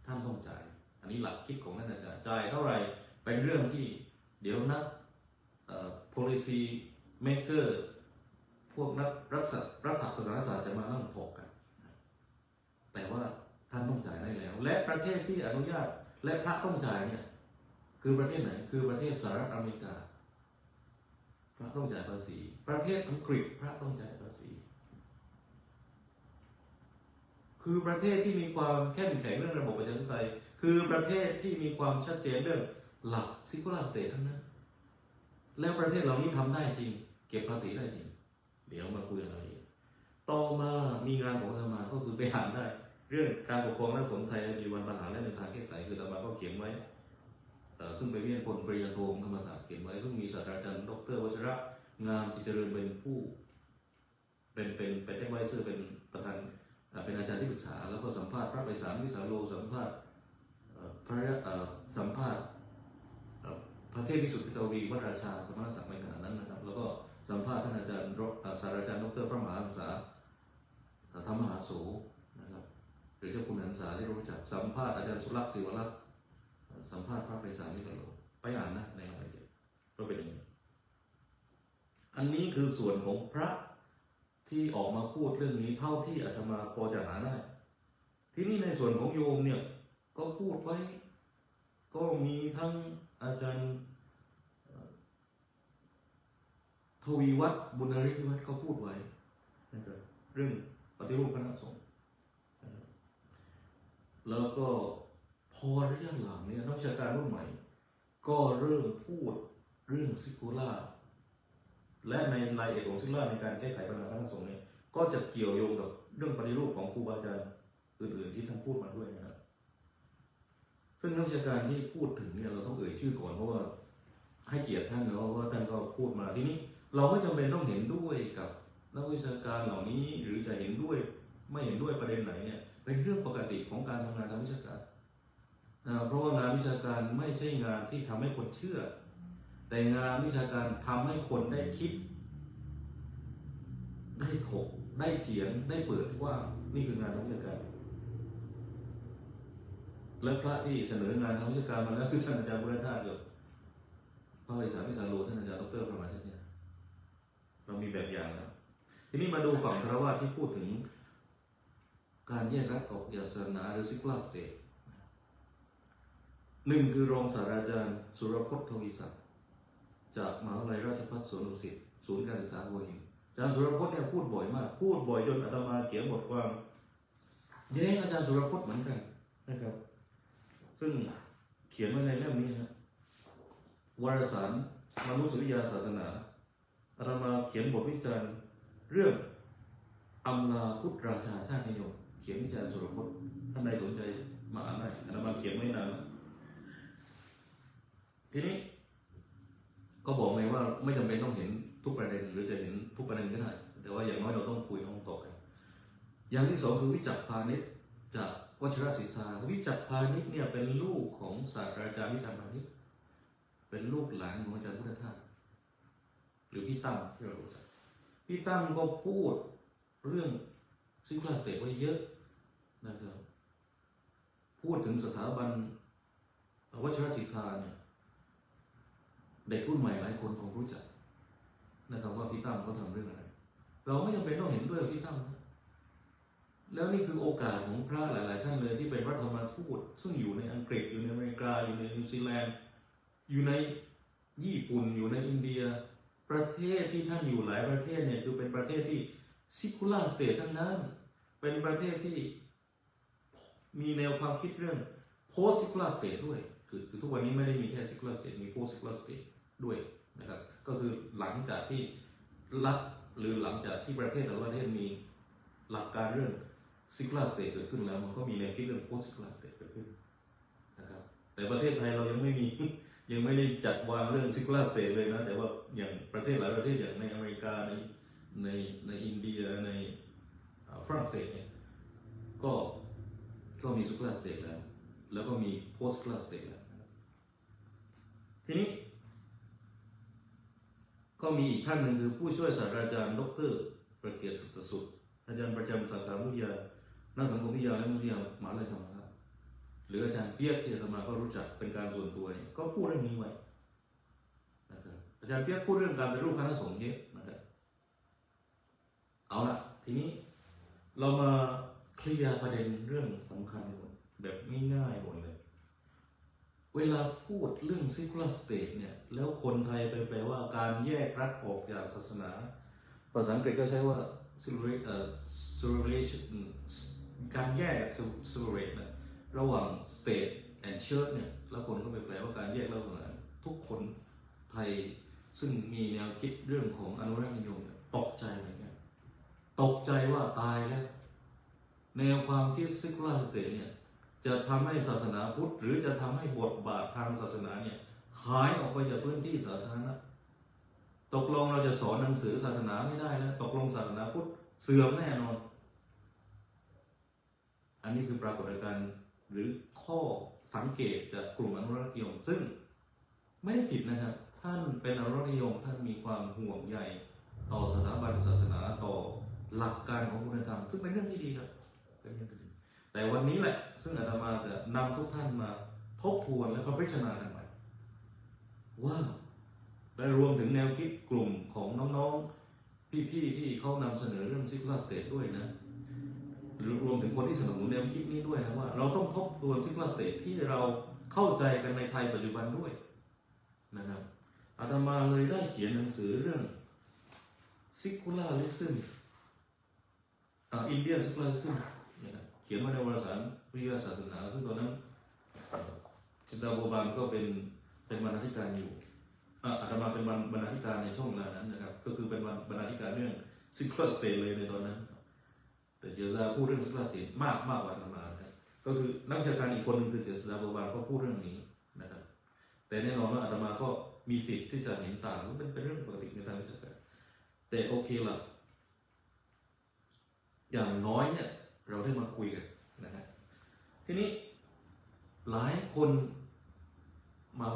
ท่านต้องจ่ายอันนี้หลักคิดของท่านอาจารย์จ่ายเท่าไหร่เป็นเรื่องที่เดี๋ยวนักpolicy maker พวกนักรัฐศาสตร์จะมานั่งถกกันแต่ว่าท่านต้องจ่ายได้แล้วและประเทศที่อนุญาตและพระต้องจ่ายเนี่ยคือประเทศไหนคือประเทศสหรัฐอเมริกาพระต้องจ่ายภาษีประเทศอังกฤษพระต้องจ่ายภาษีคือประเทศที่มีความเข้มแข็งเรื่องระบบประชาธิปไตยคือประเทศที่มีความชัดเจนเรื่องหลัก secular state ทั้งนั้นแล้วประเทศเหล่านี้ทำได้จริงเก็บภาษีได้จริงเดี๋ยวมาคุยกันรายละเอียดต่อมามีงานของอาตมาก็คือไปอ่านได้เรื่องการปกครองคณะสงฆ์ไทยในปัจจุบันปัญหาและแนวทางแก้ไขคืออาตมาก็เขียนไว้ ซึ่งเป็นวิทยากรปริญญาโทของธรรมศาสตร์เขียนไว้ซึ่งมีศาสตราจารย์ดร.วชิระงามจิตเจริญเป็นผู้เป็นแอดไวเซอร์เป็นประธานเป็นอาจารย์ที่ปรึกษาแล้วก็สัมภาษณ์พระไพศาลวิสาโลสัมภาษณ์สัมภาษณ์พระเทพวิสุทธิตวีวัดราชาสมณศักดิ์ในขณะนั้นนะครับแล้วก็สัมภาษณ์ท่านอาจารย์ศาสตราจารย์ดร.พระมหาหันษาธรรมมหาโสนะครับหรือเจ้าคุณหันษาที่รู้จักสัมภาษณ์อาจารย์สุรักษ์ศิวรักษ์สัมภาษณ์พระไพศาลวิสาโลไปอ่านนะในรายละเอียดก็เป็นอย่างนี้อันนี้คือส่วนของพระที่ออกมาพูดเรื่องนี้เท่าที่อาตมาพอจะหาได้ที่นี่ในส่วนของโยมเนี่ยก็พูดไว้ก็มีทั้งอาจารย์ทวีวัฒน์บุญฤทธิ์วัฒน์เขาพูดไว้นะครับเรื่องปฏิรูปคณะสงฆ์แล้วก็พอระยะหลังเนี่ยนักวิชาการรุ่นใหม่ก็เริ่มพูดเรื่องซิกูล่าและในรายละเอียดของซิกูล่าในการแก้ไขปัญหาคณะสงฆ์เนี่ยก็จะเกี่ยวโยงกับเรื่องปฏิรูปของครูบาอาจารย์อื่นๆที่ท่านพูดมาด้วยนะครับซึ่งนักวิชาการที่พูดถึงเนี่ยเราต้องเอ่ยชื่อก่อนเพราะว่าให้เกียรติท่านเนาะว่าท่านก็พูดมาทีนี้เราไม่จำเป็นต้องเห็นด้วยกับนักวิชาการเหล่านี้หรือจะเห็นด้วยไม่เห็นด้วยประเด็นไหนเนี่ยเป็นเรื่องปกติของการทำงานทางวิชาการเพราะว่างานวิชาการไม่ใช่งานที่ทำให้คนเชื่อแต่งานวิชาการทำให้คนได้คิดได้ถกได้เถียงได้เปิดว่านี่คืองานทางวิชาการและพระที่เสนองานทางวิชาการมาแล้วคือท่านอาจารย์บุรธาตุกับพระไพศาลวิสาโลท่านอาจารย์ดร.ประมาณนี้เรามีแบบอย่างแล้วทีนี้มาดูฝั่งคฤหัสถ์ที่พูดถึงการแยกรัฐออกจากศาสนาหรือซิกลาสเตทหนึ่งคือรองศาสตราจารย์สุรพจน์ทวีศักดิ์จากมหาวิทยาลัยราชภัฏสวนดุสิตศูนย์การศึกษาหัวหินอาจารย์สุรพจน์เนี่ยพูดบ่อยมากพูดบ่อยจนอาตมาเขียนบทความแย้งอาจารย์สุรพจน์เหมือนกันนะครับซึ่งเขียนไว้ในเล่มนี้นะวารสารมนุษยวิทยาศาสนาอาตมาเขียนบทวิจารณ์เรื่องอำลาพุทธราชาชาตินิยมเขียนวิจารณ์สุรพจน์ท่านใดสนใจมาอ่านได้อาตมาเขียนไม่นานทีนี้ก็บอกไงว่าไม่จำเป็นต้องเห็นทุกประเด็นหรือจะเห็นทุกประเด็นก็ได้แต่ว่าอย่างน้อยเราต้องคุยต้องตอบกันอย่างที่สองคือวิจักรพาณิชย์จากวชิรศิษฐาวิจักรพาณิชย์เนี่ยเป็นลูกของศาสตราจารย์วิจักรพาณิชย์เป็นลูกหลานของอาจารย์พุทธทาสหรือพี่ตั้มที่เรารู้จักพี่ตั้มก็พูดเรื่องซิกลาสเตทไว้เยอะนะครับพูดถึงสถาบันวชิรศิษฐาเนี่ยเด็กรุ่นใหม่หลายคนคงรู้จักนะครับว่าพี่ตั้มเขาทำเรื่องอะไรเราไม่จำเป็นต้องเห็นด้วยกับพี่ตั้มแล้วนี่คือโอกาสของพระหลายๆท่านเลยที่เป็นพระธรรมทูตซึ่งอยู่ในอังกฤษอยู่ในอเมริกาอยู่ในนิวซีแลนด์อยู่ในญี่ปุ่นอยู่ในอินเดียประเทศที่ท่านอยู่หลายประเทศเนี่ยคือเป็นประเทศที่ซิคูล่าสเตททั้งนั้นเป็นประเทศที่มีแนวความคิดเรื่องโพสต์ซิคูล่าสเตทด้วยคือทุกวันนี้ไม่ได้มีแค่ซิคูล่าสเตทมีโพสต์ซิคูล่าสเตทด้วยนะครับก็คือหลังจากที่รัฐหรือหลังจากที่ประเทศแต่ละประเทศมีหลักการเรื่องซิคูล่าสเตทเกิดขึ้นแล้วมันก็มีแนวคิดเรื่องโพสต์ซิคูล่าสเตทเกิดขึ้นนะครับแต่ประเทศไทยเรายังไม่มียังไม่ได้จัดวางเรื่องซิคูล่าสเตทเลยนะแต่ว่าอย่างประเทศหลายประเทศอย่างในอเมริกาในอินเดียในฝรั่งเศสเนี่ยก็มีซิคูล่าสเตทแล้วก็มีโพสต์ซิคูล่าสเตทแล้วทีนี้ก็มีอีกท่านหนึ่งคือผู้ช่วยศาสตราจารย์ดร.ประเกียรติสุตสุดอาจารย์ประจำสาขาวิทยานักสังคมวิทยาและวิทยามหาวิทยาลัยธรรมศาสตร์หรืออาจารย์เปียกที่อาตมาก็รู้จักเป็นการส่วนตัวก็พูดเรื่องนี้ไว้นะครับอาจารย์เปียกพูดเรื่องการเป็นรูปคณะสงฆ์เยอะนะครับเอาละทีนี้เรามาเคลียร์ประเด็นเรื่องสำคัญแบบง่ายๆหมดเลยเวลาพูดเรื่อง secular state เนี่ยแล้วคนไทยไปแปลว่าการแยกรัฐออกจากศาสนาภาษาอังกฤษก็ใช้ว่า separation การแยก separate นะระหว่าง state and church เนี่ยแล้วคนก็ไปแปลว่าการแยกระหว่างทุกคนไทยซึ่งมีแนวคิดเรื่องของอนุรักษนิยมตกใจเหมือนกันตกใจว่าตายแล้วแนวความคิด secular state เนี่ยจะทำให้ศาสนาพุทธหรือจะทำให้บทบาททางศาสนาเนี่ย หายออกไปจากพื้นที่สาธารณะตกลงเราจะสอนหนังสือศาสนาไม่ได้แล้วตกลงศาสนาพุทธเสื่อมแน่นอน อันนี้คือปรากฏการณ์หรือข้อสังเกตจากกลุ่มอนุรักษ์นิยมซึ่งไม่ได้ผิดนะครับท่านเป็นอนุรักษ์นิยมท่านมีความห่วงใยต่อสถาบันศาสนาต่อหลักการของคุณธรรมซึ่งเป็นเรื่องที่ดีครับเป็นเรื่องที่ดีแต่วันนี้แหละซึ่งอาตมาจะนำทุกท่านมาทบทวนและก็พิจารณากันใหม่ว่าและรวมถึงแนวคิดกลุ่มของน้องๆพี่ๆที่เขานำเสนอเรื่อง Secular State ด้วยนะรวมถึงคนที่สนับสนุนแนวคิดนี้ด้วยนะว่าเราต้องทบทวน Secular State ที่เราเข้าใจกันในไทยปัจจุบันด้วยนะครับอาตมาเลยได้เขียนหนังสือเรื่อง Secularism Indian Secularism นะครับเขียนไว้ในวารสารวิทยาศาสนาซึ่งตอนนั้นจินดาโบบานก็เป็นบรรณาธิการอยู่อาตมาเป็นบรรณาธิการในช่วงเวลานั้นนะครับก็คือเป็นบรรณาธิการเรื่อง Secular State เลยในตอนนั้นแต่เจษฎาพูดเรื่อง Secular State มากกว่าอาตมาครับก็คือนักวิชาการอีกคนนึงคือเจษฎาโบบานก็พูดเรื่องนี้นะครับแต่แน่นอนว่าอาตมาก็มีสิทธิ์ที่จะเห็นต่างก็เป็นเรื่องปกติในทางวิชาการแต่โอเคละอย่างน้อยเนี่ยเราได้มาคุยกันนะครับทีนี้หลายคน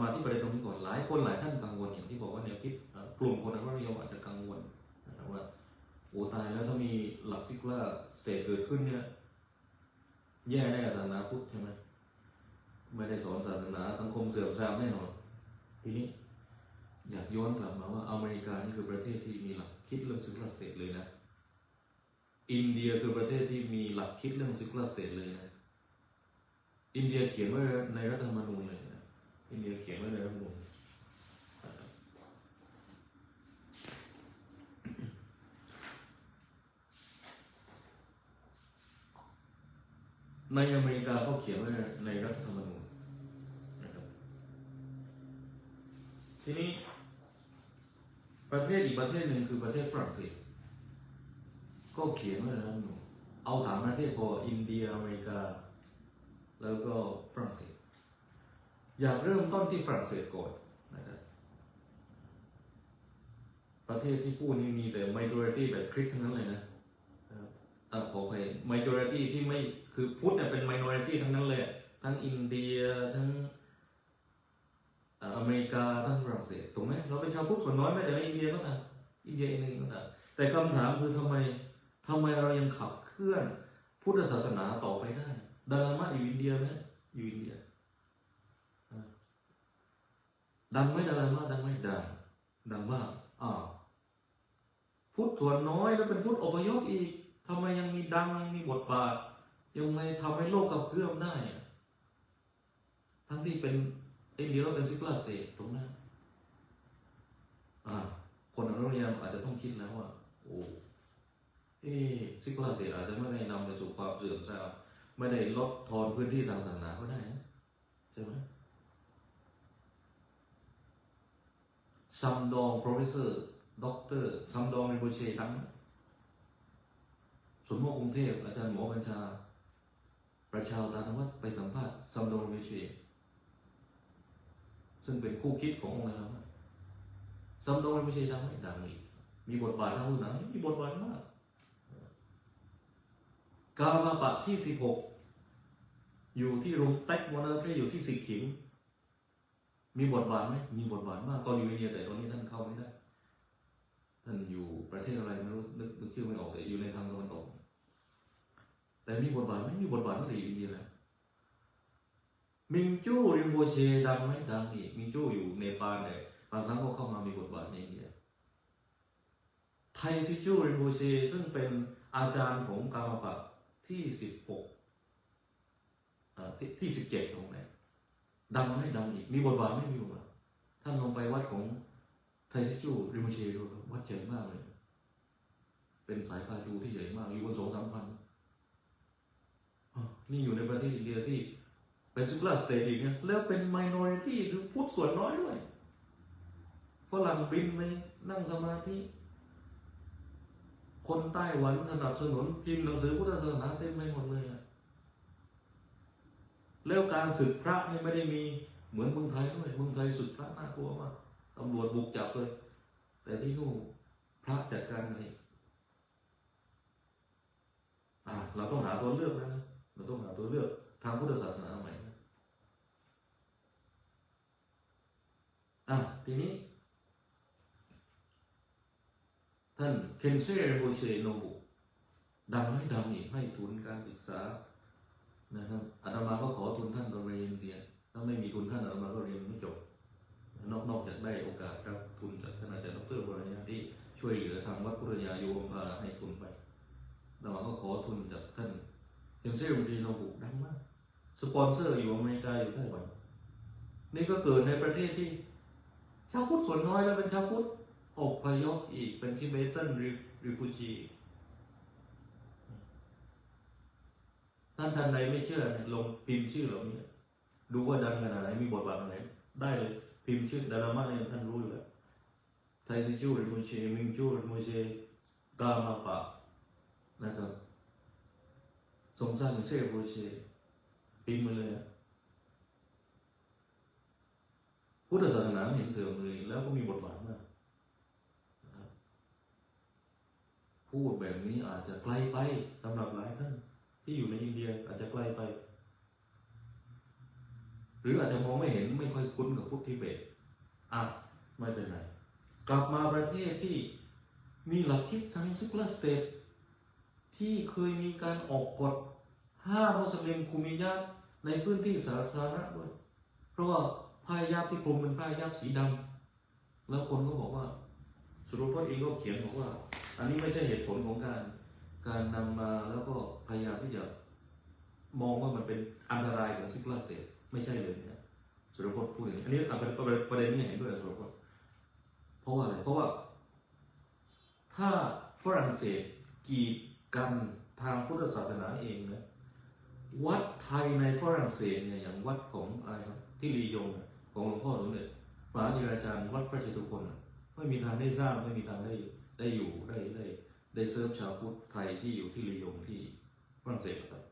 มาที่ประเด็นตรงนี้ก่อนหลายคนหลายท่านกังวลอย่างที่บอกว่าแนวคิดกลุ่มคนอนุรักษ์นิยมอาจจะกังวลนะครับว่าโอ้ตายแล้วถ้ามีหลักซิกล่าสเตทเกิดขึ้นเนี่ยแย่แน่ศาสนาพุทธใช่ไหมไม่ได้สอนศาสนาสังคมเสื่อมทรามแน่นอนทีนี้อยากย้อนกลับมาว่าอเมริกานี่คือประเทศที่มีหลักคิดเรื่องซิกล่าสเตทเลยนะอินเดียคือประเทศที่มีหลักคิดเรื่องซิกล่าสเตทเลยนะอินเดียเขียนไว้ในรัฐธรรมนูญเลยนะอินเดียเขียนไว้ในรัฐธรรมนูญในอเมริกาเขาเขียนไว้ในรัฐธรรมนูญนะครับทีนี้ประเทศอีกประเทศหนึ่งคือประเทศฝรั่งเศสก็เขียนไว้ในรัฐธรรมนูญเอาสามประเทศพออินเดียอเมริกาแล้วก็ฝรั่งเศสอยากเริ่มต้นที่ฝรั่งเศสก่อนนะครับประเทศที่พูดนี้มีแต่ majority แบบคริสต์ทั้งนั้นเลยนะขอไป majority ที่ไม่คือพุทธเนี่ยเป็น minority ทั้งนั้นเลยทั้งอินเดียทั้งอเมริกาทั้งฝรั่งเศสถูกไหมเราเป็นชาวพุทธส่วนน้อยไม่แต่ในอินเดียก็ตามอินเดียเองก็ตามแต่คำถามคือทำไมเรายังขับเคลื่อนพุทธศาสนาต่อไปได้ดารามาอยู่อินเดียไหมอยู่อินเดียดังไหมดารามาดังไหมดังมากพุทธส่วนน้อยแล้วเป็นพุทธอพยพอีกทำไมยังมีดังยังมีบทบาทยังไงทำให้โลกกับเคลื่อนได้ทั้งที่เป็นอินเดียแล้วเป็นซิกลาเซตรงนั้นคนอนุรักษ์นิยมอาจจะต้องคิดแล้วว่าโอ้ซิกลาเซอาจจะไม่ได้นำไปสู่ความเสื่อมทรามไม่ได้ลดทอนพื้นที่ทางศาสนาก็ได้นะใช่ไหมซัมดองโปรเฟสเซอร์ด็อกเตอร์ซัมดองในบูเชทั้งสวนโมกกรุงเทพอาจารย์หมอบัญชาประชาตาธรรมวัฒน์ไปสัมภาษณ์ซัมดองในบูเชซึ่งเป็นคู่คิดขององค์การซัมดองในบูเชดังไหมดังอีกมีบทบาททางหนังมีบทบาทมากกามาปะที่16อยู่ที่โรงเต็กวันนั้นอยู่ที่สิกขิมมีบทบาทไหมมีบทบาทมากตอนอยู่อินเดียแต่ตอนนี้ท่านเข้าไม่ได้ท่านอยู่ประเทศอะไรไม่รู้นึกชื่อไม่ออกแต่อยู่ในทางตะวันตกแต่มีบทบาทไหมมีบทบาทตั้งแต่อยู่อินเดียแล้วมิงจูริมโบเชดังไหมดังอีกมิงจูอยู่เนปาลแต่บางครั้งก็เข้ามามีบทบาทในอินเดียไทซิจูริมโบเชซึ่งเป็นอาจารย์ของกามาปะที่16ที่17ของไหนดังไหมดังอีกมีบทบาทไม่มีบทบาทท่านลงไปวัดของไทซิจูริมโบเชดูวัดใหญ่มากเลยเป็นสายคาจูที่ใหญ่มากอยู่บน2-3 พันนี่อยู่ในประเทศอินเดียที่เป็นซิกลาสเตทอีกนะแล้วเป็น minority คือพุทธส่วนน้อยด้วยฝรั่งบินไปนั่งสมาธิคนไต้หวันสนับสนุนพิมพ์หนังสือพุทธศาสนาเต็มไปหมดเลยแล้วการศึกพระนี่ไม่ได้มี เหมือนเมืองไทยด้วยเมืองไทยสุดพระน่ากลัวมากตำรวจบุกจับเลยแต่ที่นู่นพระจัดการอะไรเราต้องหาตัวเลือกนะเราต้องหาตัวเลือกทางพุทธศาสนาใหม่นะทีนี้ท่านเคนเซ่โบเชโนบุดังให้ดังอีกให้ทุนการศึกษานะครับอาตมาก็ขอทุนท่านตอนเรียนถ้าไม่มีทุนท่านอาตมาก็เรียนไม่จบนอกจากได้โอกาสรับทุนจากท่านอาจารย์ดร.วรยาที่ช่วยเหลือทางวัดพุทธยาโยมให้ทุนไปอาตมาก็ขอทุนจากท่านเคนเซ่โบเชโนบุดังมากสปอนเซอร์อยู่อเมริกาอยู่ไต้หวันนี่ก็เกิดในประเทศที่ชาวพุทธส่วนน้อยแล้วเป็นชาวพุทธอพยพอีกเป็นทิเบตันรีฟูจีท่านใดไม่เชื่อลงพิมพ์ชื่อเหล่านี้ดูว่าดังขนาดไหนมีบทบาทอะไรได้เลยพิมพ์ชื่อดารามาเนี่ยท่านรู้อยู่แล้วไทซิจูริโมเชมิงจูริโมเชกามาปะนะครับทรงสร้างเชฟโรเชพิมพ์มาเลยพุทธศาสนาเห็นเสื่อมเลยแล้วก็มีบทบาทมากพูดแบบนี้อาจจะไกลไปสำหรับหลายท่านที่อยู่ในอินเดียอาจจะไกลไปหรืออาจจะมองไม่เห็นไม่ค่อยคุ้นกับพุทธทิเบตไม่เป็นไรกลับมาประเทศที่มีหลักคิดทางเซคูลาร์สเตทที่เคยมีการออกกฎห้ามมุสลิมคุมิยะในพื้นที่สาธารณะด้วยเพราะว่าผ้ายาบที่คลุมเป็นผ้ายาบสีดำแล้วคนก็บอกว่าสุรพจน์เองก็เขียนบอกว่าอันนี้ไม่ใช่เหตุผลของการนำมาแล้วก็พยายามที่จะมองว่ามันเป็นอันตรายของซิกลาสเตทไม่ใช่เลยนะสุรพจน์พูดอย่างนี้อันนี้ประเด็นนี้เห็นด้วยสุรพจน์เพราะว่าอะไรเพราะว่าถ้าฝรั่งเศสกีดกันทางพุทธศาสนาเองนะวัดไทยในฝรั่งเศสเนี่ยอย่างวัดของอะไรครับที่ลียงของหลวงพ่อหลวงเนี่ยมหาจิราจารย์วัดพระเจตุพนไม่มีทางได้สร้างไม่มีทางได้อยู่ได้เซิร์ฟชาวพุทธไทยที่อยู่ที่ลียงที่ฝรั่งเศสครับ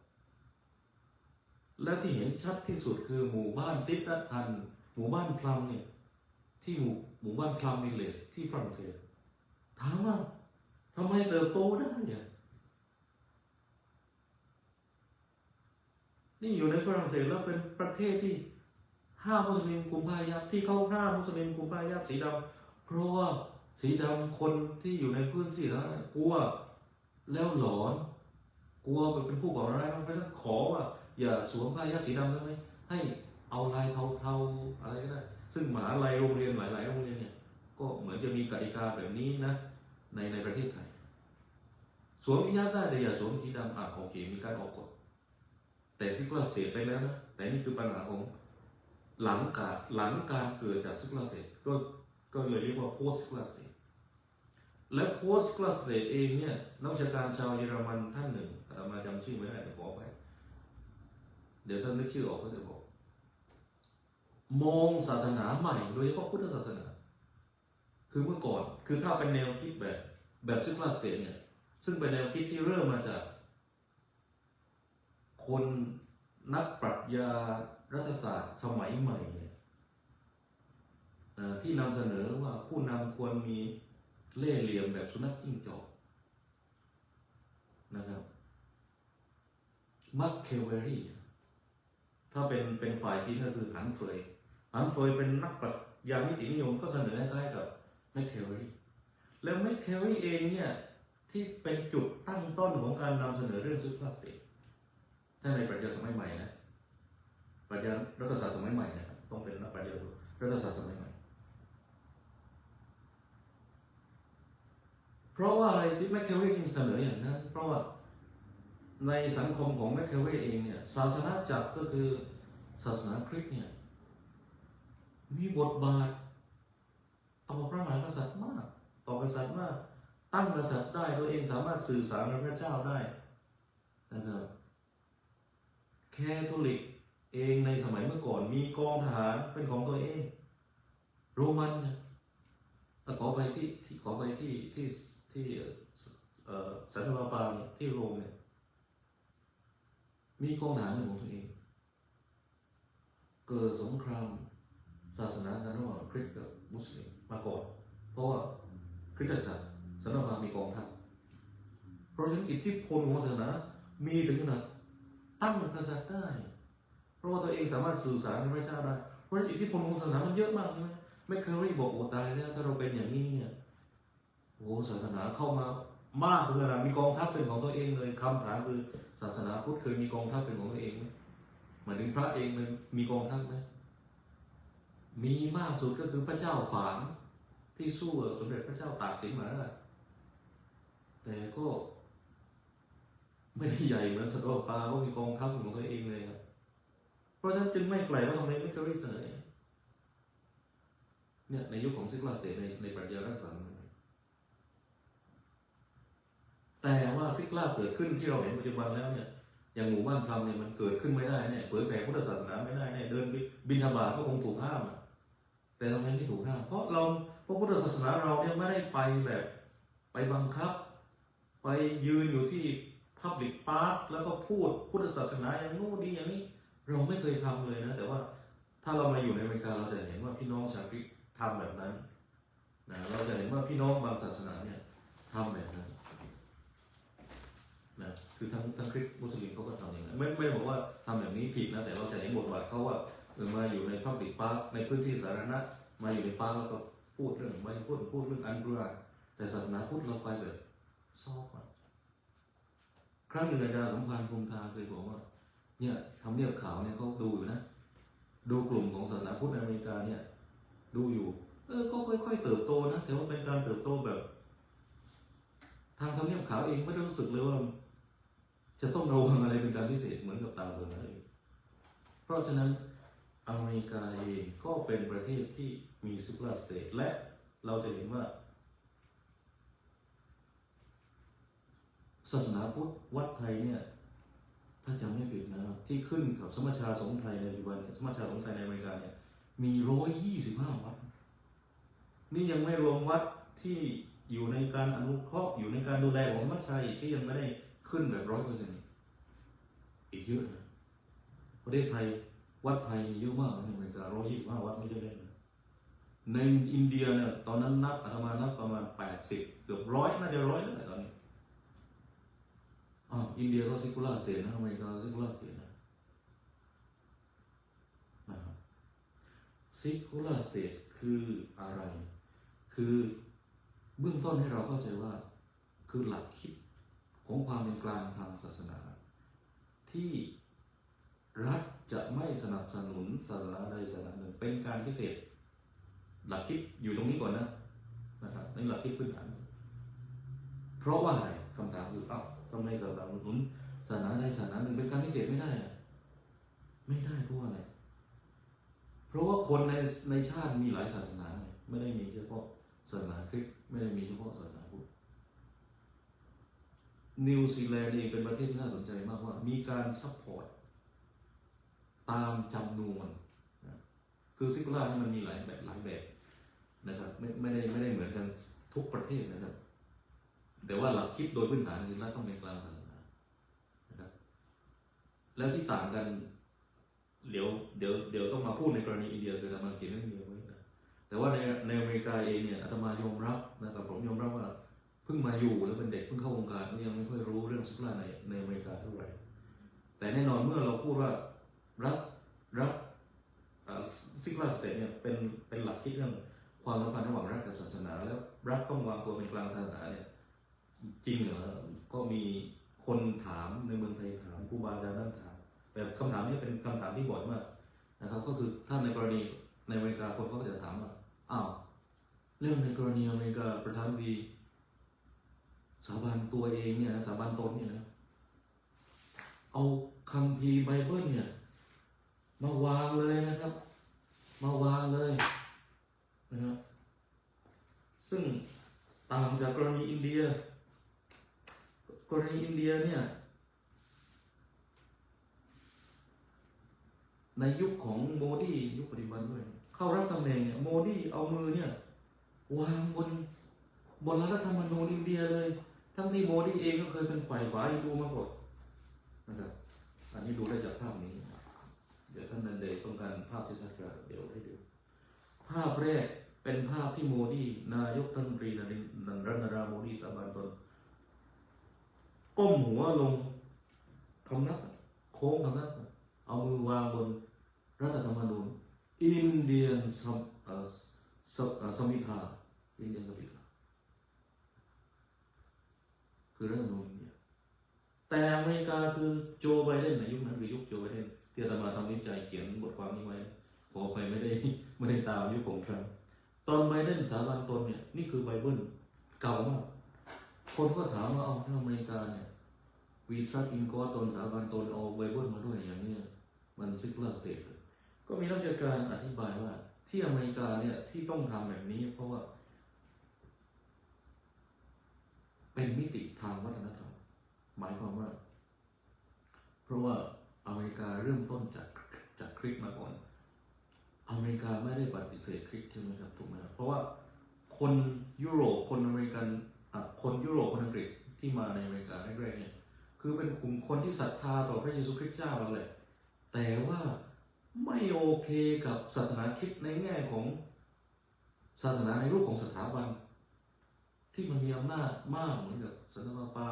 และที่เห็นชัดที่สุดคือหมู่บ้านติดอันหมู่บ้านพลัมเนี่ยที่หมู่บ้านพลัมวิลเลจที่ฝรั่งเศสถามว่าทำไมเติบโตได้เนี่ยนี่อยู่ในฝรั่งเศสแล้วเป็นประเทศที่ห้ามมุสลิมกลุ่มพายับที่เขาห้ามมุสลิมกลุ่มพายับสีดำเพราะว่าสีดำคนที่อยู่ในพื้นที่นั้นกลัวแล้วหลอนกลัวเป็นผู้ก่อร้ายเพราะฉะนั้นขอว่าอย่าสวมผ้ายับสีดำได้ไหมให้เอาลายเทาๆอะไรก็ได้ซึ่งมหาลัยโรงเรียนหลายๆโรงเรียนเนี่ยก็เหมือนจะมีกติกาแบบนี้นะในประเทศไทยสวมยับได้แต่อย่าสวมสีดำโอเคมีการออกกฎแต่ซิกลาสเตทไปแล้วนะแต่นี่คือปัญหาของหลังการเกิดจากซิกลาสเตทก็เลยเรียกว่าโพสต์คลาสเตทและโพสต์คลาสเตทเองเนี่ยนักวิชาการชาวเยอรมันท่านหนึ่งมาจำชื่อไม่ได้แต่ขอไปเดี๋ยวท่านนึกชื่อออกก็จะบอกมองศาสนาใหม่โดยเฉพาะพุทธศาสนาคือเมื่อก่อนคือถ้าเป็นแนวคิดแบบซิกลาสเตทเนี่ยซึ่งเป็นแนวคิดที่เริ่มมาจากคนนักปรัชญารัฐศาสตร์สมัยใหม่เนี่ยที่นำเสนอว่าผู้นำควรมีเล่ห์เหลี่ยมแบบสุนัขจิ้งจอกนะครับมัคเคเวรีถ้าเป็นฝ่ายคิดก็คือหันเฟยเป็นนักปรัชญานิตินิยมก็เสนอคล้ายๆกับแมคเคเวรีแล้วแมคเคเวรีเองเนี่ยที่เป็นจุดตั้งต้นของการนำเสนอเรื่องซุปเปอร์สเตทถ้าในปรัชญาสมัยใหม่นะปรัชญารัฐศาสตร์สมัยใหม่นะครับต้องเป็นนักปรัชญารัฐศาสตร์สมัยใหม่เพราะว่าอะไรที่แมคเคเวรีเสนออย่างนั้นเพราะว่าในสังคมของแมคเคเวรีเองเนี่ยศาสนาจักรก็คือศาสนาคริสต์เนี่ยมีบทบาทต่อพระมหากษัตริย์มากต่อกษัตริย์มากตั้งกษัตริย์ได้ตัวเองสามารถสื่อสารกับพระเจ้าได้นะครับแคทอลิกเองในสมัยเมื่อก่อนมีกองทหารเป็นของตัวเองโรมันเนี่ยขอไปที่สันตปาปาที่โรมเนี่ยมีกองทหารของตัวเองเกิดสงคราม ศาสนากันระหว่างคริสต์กับมุสลิมมาก่อนเพราะว่าคริสตศาสนามีกองทัพเพราะฉะนั้นอิทธิพลของศาสนามีถึงขนาดตั้งกษัตริย์ได้เพราะว่าตัวเองสามารถสื่อสารกับพระเจ้าได้เพราะฉะนั้นอิทธิพลของศาสนามันเยอะมากใช่ไหมไม่เคยบอกโอ้ตายแล้วถ้าเราเป็นอย่างนี้เนี่ยโอ้ศาสนาเข้ามามากถึงขนาดมีกองทัพเป็นของตัวเองเลยคำถามคือศาสนาพุทธเคยมีกองทัพเป็นของตัวเองไหมหมายถึงพระเองมันมีกองทัพไหมมีมากสุดก็คือพระเจ้าฝางที่สู้สมเด็จพระเจ้าตากสินมาแต่ก็ไม่ได้ใหญ่เหมือนสัตว์ป่าว่ามีกองทัพของตัวเองเลยครับเพราะฉะนั้นจึงไม่แปลกว่าทำไมไม่เคยเสนอเนี่ยในยุคของซิกลาเตในปรัชญารัฐศาสตร์แต่ว่าซิกลาเกิดขึ้นที่เราเห็นปัจจุบันแล้วเนี่ยอย่างหมู่บ้านพรามเนี่ยมันเกิดขึ้นไม่ได้เนี่ยเผยแผ่พุทธศาสนาไม่ได้เนี่ยเดินบิณฑบาตก็คงถูกห้ามแต่ทำไมไม่ถูกห้ามเพราะพุทธศาสนาเราเนี่ยไม่ได้ไปแบบไปบังคับไปยืนอยู่ที่Public Park แล้วก็พูดพุทธศาสนาอย่างนู้นดีอย่างนี้เราไม่เคยทำเลยนะแต่ว่าถ้าเรามาอยู่ในอเมริกาเราจะเห็นว่าพี่น้องชาวคริสต์ทำแบบนั้นนะเราจะเห็นว่าพี่น้องบางศาสนาเนี่ยทำแบบนั้นนะคือทั้งคริสต์มุสลิมเขาก็ทำอย่างนั้นไม่ได้บอกว่าทำแบบนี้ผิดนะแต่เราจะเห็นบทบาทเขาว่ามาอยู่ใน Public Park ในพื้นที่สาธารณะมาอยู่ในปาร์คแล้วก็พูดเรื่องไม่พูดเรื่องอันตรายแต่ศาสนาพุทธเราไปแบบซอฟต์ครั้งหนึ่งอาจารย์สมภารพรหมทาเคยบอกว่าเนี่ยทำเนียบขาวเนี่ยเขาดูอยู่นะดูกลุ่มของศาสนาพุทธในอเมริกาเนี่ยดูอยู่ก็ค่อยๆเติบโตนะแต่ว่าเป็นการเติบโตแบบทางทำเนียบขาวเองไม่ได้รู้สึกเลยว่าจะต้องระวังอะไรเป็นการพิเศษเหมือนกับต่างศาสนาเลยเพราะฉะนั้นอเมริกาเองก็เป็นประเทศที่มีซูเปอร์สเตทและเราจะเห็นว่าศาสนาพุทธวัดไทยเนี่ยถ้าจำไม่ผิดนะที่ขึ้นกับสมัชชาสงฆ์ไทยในปัจจุบันสมัชชาสงฆ์ไทยในอเมริกาเนี่ยมี125 วัดนี่ยังไม่รวมวัดที่อยู่ในการอนุเคราะห์อยู่ในการดูแลของสมัชชาอีกที่ยังไม่ได้ขึ้นแบบ100%อีกเยอะนะประเทศไทยวัดไทยมีเยอะมากในอเมริกา125 วัดไม่ใช่เล่นนะในอินเดียเนี่ยตอนนั้นอาตมานับประมาณ80เกือบ100น่าจะ100แล้วตอนนี้อินเดียก็ซิคูล่าสเตทนะอเมริกาซิคูล่าสเตทนะครับซิคูล่าสเตทคืออะไรคือเบื้องต้นให้เราเข้าใจว่าคือหลักคิดของความเป็นกลางทางศาสนาที่รัฐจะไม่สนับสนุนศาสนาใดศาสนาหนึ่งเป็นการพิเศษหลักคิดอยู่ตรงนี้ก่อนนะครับในหลักคิดพื้นฐานเพราะว่าอะไรคำถามคือทำไมศาสนาหนุนศาสนาใดศาสนาหนึ่งเป็นการพิเศษไม่ได้ไม่ได้เพราะอะไรเพราะว่าคนในชาติมีหลายศาสนาไม่ได้มีเฉพาะศาสนาคริสต์ไม่ได้มีเฉพาะศาสนาพุทธนิวซีแลนด์เองเป็นประเทศที่น่าสนใจมากว่ามีการซัพพอร์ตตามจำนวนคือซิคูล่านี่มันมีหลายแบบนะครับไม่ได้เหมือนกันทุกประเทศนะครับแต่ว่าหลักคิดโดยพื้นฐานคือรัฐต้องเป็นกลางศาสนานะครับแล้วที่ต่างกันเดี๋ยวต้องมาพูดในกรณีอินเดียคืออาตมาเขียนเรื่องอินเดียไว้นะแต่ว่าในอเมริกาเองเนี่ยอาตมายอมรับนะครับผมยอมรับว่าเพิ่งมาอยู่แล้วเป็นเด็กเพิ่งเข้าวงการก็ยังไม่ค่อยรู้เรื่องซิคูล่าในอเมริกาเท่าไหร่แต่แน่นอนเมื่อเราพูดว่ารัฐซิคูล่าสเตทเนี่ยเป็นหลักคิดเรื่องความสัมพันธ์ระหว่างรัฐกับศาสนาแล้วรัฐต้องวางตัวเป็นกลางศาสนาเนี่ยจริงเหรอก็มีคนถามในเมืองไทยถามครูบาอาจารย์นั่นถามแต่คำถามนี้เป็นคำถามที่บ่อยมากนะครับก็คือถ้าในกรณีในอเมริกาคนก็จะถามว่าเรื่องในกรณีอเมริกาประธานาธิบดีสาบานตัวเองเนี่ยสาบานตนเนี่ยนะเอาคัมภีร์ไบเบิลเนี่ยมาวางเลยนะครับมาวางเลยนะครับซึ่งต่างจากกรณีอินเดียเนี่ยในยุคของโมดียุคปัจจุบันด้วยเข้ารับตำแหน่งเนี่ยโมดีเอามือเนี่ยวางบนรัฐธรรมนูญอินเดียเลยทั้งที่โมดีเองก็เคยเป็นฝ่ายขวาฮินดูมาก่อนนะครับอันนี้ดูได้จากภาพนี้เดี๋ยวท่านนันเดย์ต้องการภาพที่ชัดๆเดี๋ยวให้ดู ภาพแรกเป็นภาพที่โมดีนายกรัฐมนตรีนเรนดราโมดีสาบานตนก้มหัวลงคำนับโค้งคำนับเอามือวางบนรัฐธรรมนูญอินเดียนสมิธาอินเดียนสมิธาคือรัฐธรรมนูญอินเดียแต่อเมริกาคือโจไบเดนในยุคนั้นคือยุคโจไบเดนที่อาตมาทำวิจัยเขียนบทความนี้ไว้ขอไปไม่ได้ตามยุคของทรัมป์ตอนไบเดนสาบานตนเนี่ยนี่คือไบเบิลเก่ามากคนก็ถามว่าเอาที่อเมริกาเนี่ยวีทรัสอินกอตนสาบานตนเอาไบเบิลมาด้วยอย่างนี้มันซิกลาสเตทก็มีนักวิชาการอธิบายว่าที่อเมริกาเนี่ยที่ต้องทำแบบนี้เพราะว่าเป็นมิติทางวัฒนธรรมหมายความว่าเพราะว่าอเมริกาเริ่มต้นจากคริสต์มาก่อนอเมริกาไม่ได้ปฏิเสธคริสต์ใช่ไหมครับถูกไหมครับเพราะว่าคนยุโรปคนอเมริกันคนยุโรปคนอังกฤษที่มาในอเมริกาแรกๆเนี่ยคือเป็นกลุ่มคนที่ศรัทธาต่อพระเยซูคริสต์เจ้าเราเลยแต่ว่าไม่โอเคกับศาสนาคริสต์ในแง่ของศาสนาในรูปของสถาบันที่มันมีอำนาจมากเหมือนกับสันตะปา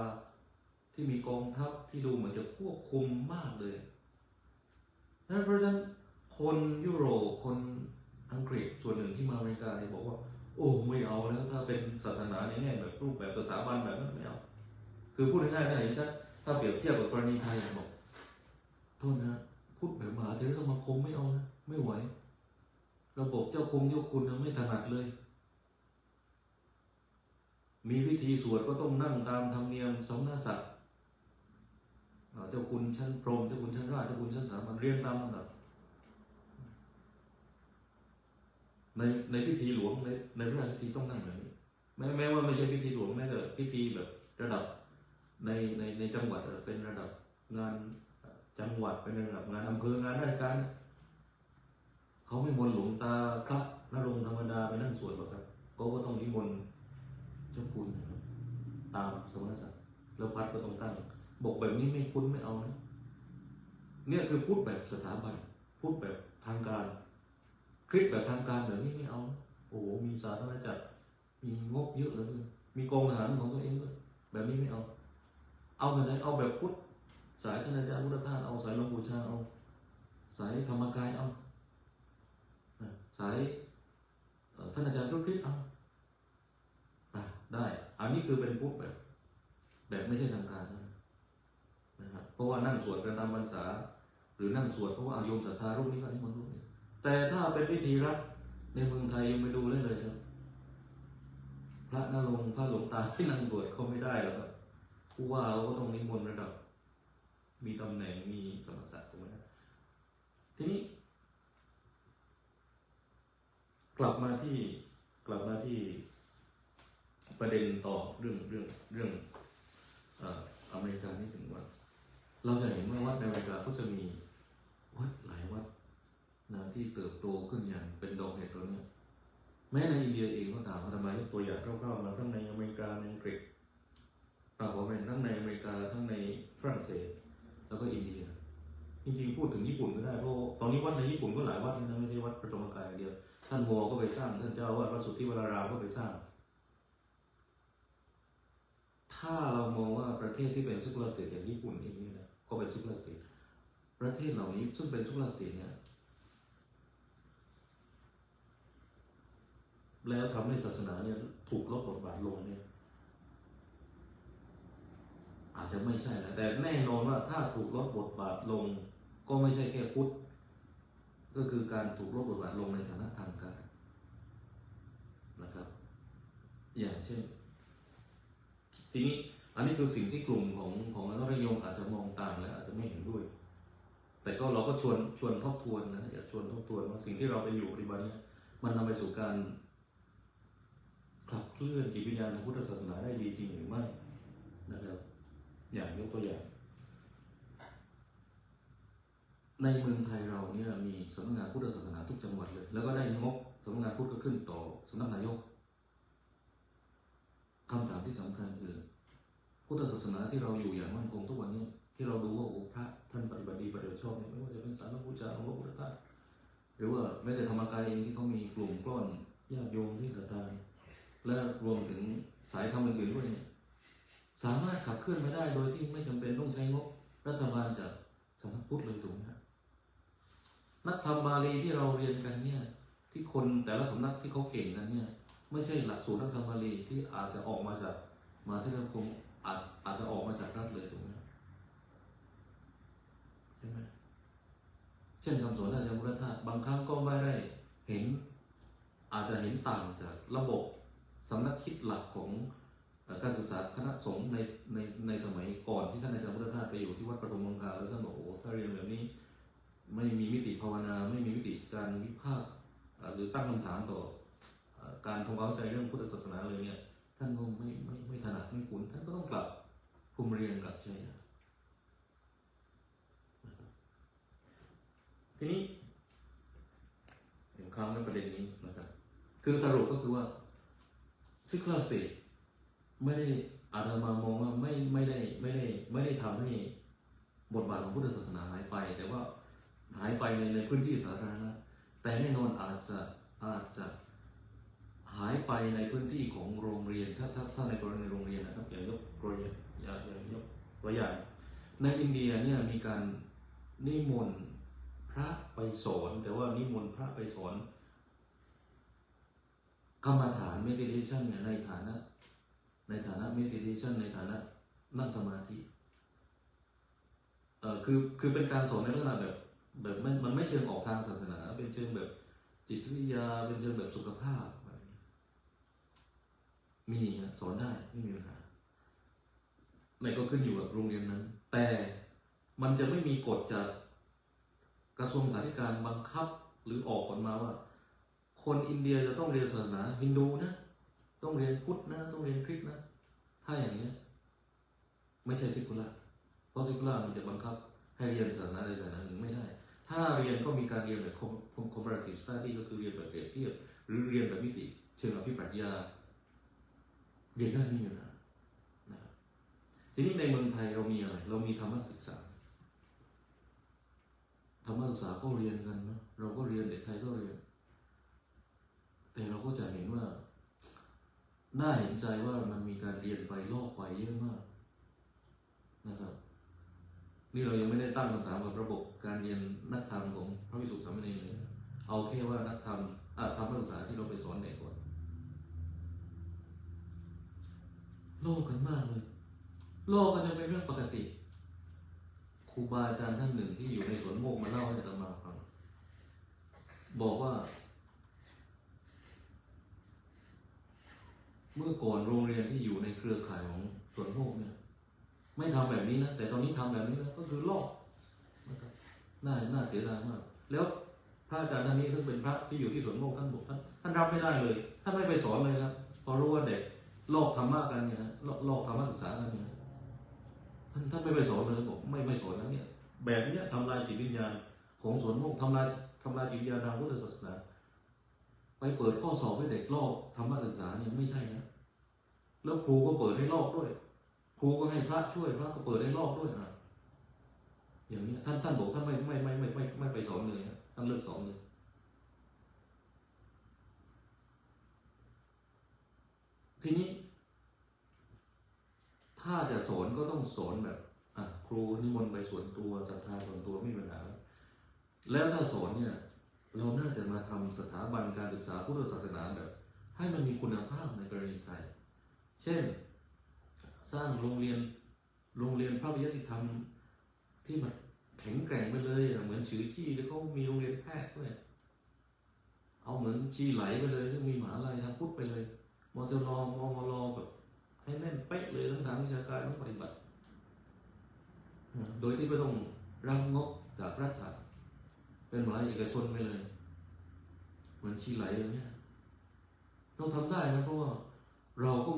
ที่มีกองทัพที่ดูเหมือนจะควบคุมมากเลยนั่นเพราะฉะนั้นคนยุโรปคนอังกฤษส่วนหนึ่งที่มาอเมริกาเนี่ยบอกว่าโอ้ไม่เอาแล้วถ้าเป็นศาสนาในแง่แบบรูปแบบสถาบันแบบนั้นไม่เอาคือพูดง่ายๆถ้าเห็นชัดถ้าเปรียบเทียบกับกรณีไทยบอกโทษนะพูดแบบมหาเถรสมาคมไม่เอานะไม่ไหวระบบเจ้าคุณไม่ถนัดเลยมีพิธีสวดก็ต้องนั่งตามธรรมเนียมสมณศักดิ์เจ้าคุณชั้นพรหมเจ้าคุณชั้นราชเจ้าคุณชั้นสามัญเรียงตามลำดับในพิธีหลวงในพระราชพิธีต้องนั่งแบบนี้แม้ว่าไม่ใช่พิธีหลวงแม้แต่พิธีแบบระดับในจังหวัดเป็นระดับงานจังหวัดเป็นระดับงานอำเภองานราชการเขาไม่มนต์หลวงตาพระนรงค์ธรรมดาไปนั่งสวดหรอกครับก็ต้องนิมนต์เจ้าคุณตามสมณศักดิ์แล้วพัดก็ต้องตั้งบอกแบบนี้ไม่คุ้นไม่เอานะเนี่ยคือพูดแบบสถาบันพูดแบบทางการคลิปแบบทางการแบบนี้ไม่เอาโอ้โหมีสาธารณจักรมีงบเยอะเลยมีกองทหารของตัวเองด้วยแบบนี้ไม่เอาแบบไหนเอาแบบพุทธสายท่านอาจารย์พุทธทาสเอาสายหลวงปู่ชาเอาสายธรรมกายเอาสายท่านอาจารย์ทุกคลิปเอาได้อันนี้คือเป็นพุทธแบบไม่ใช่ทางการนะครับเพราะว่านั่งสวดกันตามพรรษาหรือนั่งสวดเพราะว่าโยมศรัทธารูปนี้ก็นิมนต์รูปนี้แต่ถ้าเป็นพิธีรัฐในเมืองไทยยังไปดูเลยครับพระนรงค์พระหลวงตาที่นั่งสวดเขาไม่ได้หรอกครับผู้ว่าเขาก็ต้องนิมนต์ระดับมีตำแหน่งมีสมณศักดิ์ถูกไหมครับทีนี้กลับมาที่ประเด็นต่อเรื่องอเมริกานี่ถึงว่าเราจะเห็นว่าวัดในอเมริกาก็จะมีวัดหลายวัดนะที่เติบโตขึ้นอย่างเป็นดอกเห็ดตัวนี้แม้ในอินเดียเองก็ตามทำไมยกตัวอย่างคร่าวๆมาทั้งในอเมริกาในอังกฤษขอเป็นทั้งในอเมริกาทั้งในฝรั่งเศสแล้วก็อินเดียจริงๆพูดถึงญี่ปุ่นก็ได้เพราะตอนนี้วัดในญี่ปุ่นก็หลายวัดนะไม่ใช่วัดพระธรรมกายอย่างเดียวท่านโมก็ไปสร้างท่านเจ้าวัดสุทธิวรารามก็ไปสร้างถ้าเรามองว่าประเทศที่เป็นซุปเปอร์สเตทอย่างญี่ปุ่นเองนี่นะก็เป็นซุปเปอร์สเตทประเทศเหล่านี้ซึ่งเป็นซุปเปอร์สเตทเนี่ยแล้วทำให้ศาสนาเนี่ยถูกลดบทบาทลงเนี่ยอาจจะไม่ใช่นะแต่แน่นอนว่าถ้าถูกลดบทบาทลงก็ไม่ใช่แค่พุทธก็คือการถูกลดบทบาทลงในฐานะทางการนะครับอย่างเช่นทีนี้อันนี้คือสิ่งที่กลุ่มของอนุรักษ์นิยมอาจจะมองต่างและอาจจะไม่เห็นด้วยแต่ก็เราก็ชวนทบทวนนะอยากชวนทบทวนว่าสิ่งที่เราไปอยู่ปัจจุบันนี้มันนำไปสู่การขับเคลื่อนจิตวิญญาณทางพุทธศาสนาได้ดีจริงหรือไม่นะครับอย่างยกตัวอย่างในเมืองไทยเราเนี่ยมีสำนักงานพุทธศาสนาทุกจังหวัดเลยแล้วก็ได้งบสำนักงานพุทธก็ขึ้นต่อสำนักนายกคำถามที่สำคัญคือพุทธศาสนาที่เราอยู่อย่างมั่นคงทุกวันนี้ที่เราดูว่าพระท่านปฏิบัติดีปฏิบัติชอบเนี่ยไม่ว่าจะเป็นสารพุทธเจ้าหลวงพ่อพุทธทาสหรือว่าแม้แต่ธรรมกายเองที่เขามีกลุ่มกล้ ญาติโยมที่ศรัทธาและรวมถึงสายธรรมอื่นๆด้วยเนี่ยสามารถขับเคลื่อนมาได้โดยที่ไม่จำเป็นต้องใช้งบรัฐบาลจากสำนักพุทธเลยถูกไหมครับนักธรรมบาลีที่เราเรียนกันเนี่ยที่คนแต่ละสำนักที่เขาเก่งนั้นเนี่ยไม่ใช่หลักสูตรนักธรรมบาลีที่อาจจะออกมาจากมหาเถรคงอาจจะออกมาจากรัฐเลยถูกไหมใช่ไหมเช่นคำสอนอาจารย์มุรธาตุบางครั้งก็ไม่ได้เห็นอาจจะเห็นต่างจากระบบสำนักคิดหลักของการศึกษาคณะสงฆ์ในสมัยก่อนที่ท่านอาจารย์พุทธทาสไปอยู่ที่วัดปฐมมังคลาแล้วท่านบอกโอ้ถ้าเรียนแบบนี้ไม่มีมิติภาวนาไม่มีมิติการวิพากษ์หรือตั้งคำถามต่อการทำความเข้าใจเรื่องพุทธศาสนาเลยเนี่ยท่านก็ไม่ถนัดไม่คุ้นท่านก็ต้องกลับภูมิเรียนกลับใช่ทีนี้ข้ามในประเด็นนี้นะครับคือสรุปก็คือว่าซิกลาสเตทไม่ได้อาตมามองว่าไม่ได้ทำให้บทบาทของพุทธศาสนาหายไปแต่ว่าหายไปในพื้นที่สาธารณะแต่แน่นอนอาจจะหายไปในพื้นที่ของโรงเรียนถ้าในกรณีโรงเรียนนะครับอย่างยกตัวอย่างในอินเดียเนี่ยมีการนิมนต์พระไปสอนแต่ว่านิมนต์พระไปสอนกรรมฐาน meditation เนี่ยในฐานะ meditation ในฐานะนั่งสมาธิคือเป็นการสอนในลักษณะแบบมันไม่เชิงออกทางศาสนาเป็นเชิงแบบจิตวิทยาเป็นเชิงแบบสุขภาพมีสอนได้ไม่มีปัญหาในก็ขึ้นอยู่กับโรงเรียนนั้นแต่มันจะไม่มีกฎจากกระทรวงสาธารณสุขบังคับหรือออกกฎมาว่าคนอินเดียจะต้องเรียนศาสนาฮินดูนะต้องเรียนพุทธนะต้องเรียนคริสต์นะถ้าอย่างนี้ไม่ใช่ซิกุล่าเพราะซิกุล่ามันจะบังคับให้เรียนศาสนาใดศาสนาหนึ่งไม่ได้ถ้าเรียนก็มีการเรียนแบบ comparative study ก็คือเรียนแบบเปรียบเทียบหรือเรียนแบบมิติเชิงอภิปรัชญาเรียนได้ไม่มีปัญหานะครับทีนี้ในเมืองไทยเรามีอะไรเรามีธรรมศึกษาก็เรียนกันนะเราก็เรียนเด็กไทยก็เรียนแต่เราก็จะเห็นว่าน่าเห็นใจว่ามันมีการเรียนไปลอกไปเยอะมากนะครับนี่เรายังไม่ได้ตั้งคำถามกับระบบการเรียนนักธรรมของพระภิกษุสามเณรเลยเอาแค่ว่านักธรรมธรรมศึกษาที่เราไปสอนเด็กก่อนโลกกันมากเลยโลกกันยังเป็นเรื่องปกติครูบาอาจารย์ท่านหนึ่งที่อยู่ในสวนโมกมาเล่าให้อาตมาฟังบอกว่าเมื่อก่อนโรงเรียนที่อยู่ในเครือข่ายของสวนโมกเนี่ยไม่ทำแบบนี้นะแต่ตอนนี้ทำแบบนี้แล้วก็คือลอกนะครับน่าเสียดายมากแล้วพระอาจารย์ท่านนี้ซึ่งเป็นพระที่อยู่ที่สวนโมกท่านบอกท่านรับไม่ได้เลยท่านไม่ไปสอนเลยครับพอรู้ว่าเด็กลอกธรรมะกันเนี่ยนะลอกธรรมะศึกษากันเนี่ยท่านไม่ไปสอนเลยบอกไม่สอนแล้วเนี่ยแบบเนี้ยทำลายจิตวิญญาณของสวนโมกทำลายจิตวิญญาณทางพุทธศาสนาไปเปิดข้อสอบให้เด็กลอกธรรมะศึกษาเนี่ยไม่ใช่นะแล้วครูก็เปิดให้ลอกด้วยครูก็ให้พระช่วยพระก็เปิดให้ลอกด้วยนะอย่างนี้ท่านบอกท่านไม่ไปสอนเลยนะท่านเลิกสอนเลยทีนี้ถ้าจะสอนก็ต้องสอนแบบครูนิมนต์ไปส่วนตัวศรัทธาส่วนตัวไม่มีปัญหาแล้วถ้าสอนเนี่ยเราน่าจะมาทำสถาบันการศึกษาพุทธศาสนาแบบให้มันมีคุณภาพในกรณีไทยเช่นสร้างโรงเรียนพระวิทยาธรรมที่มันแข็งแกร่งไปเลยเหมือนชื่อจี้แล้วเขามีโรงเรียนแพทย์ด้วยเอาเหมือนชีไหลไปเลยก็มีมหาลัยทางพุทธไปเลยมตลมลแบบให้แน่นเป๊ะเลยทั้งทางวิชาการทั้งปฏิบัติโดยที่ไม่ต้องรับงบจากรัฐเป็นมหาลัยเอกชนไปเลยเหมือนชีไหลอย่างนี้เราทำได้นะเพราะว่าเราก็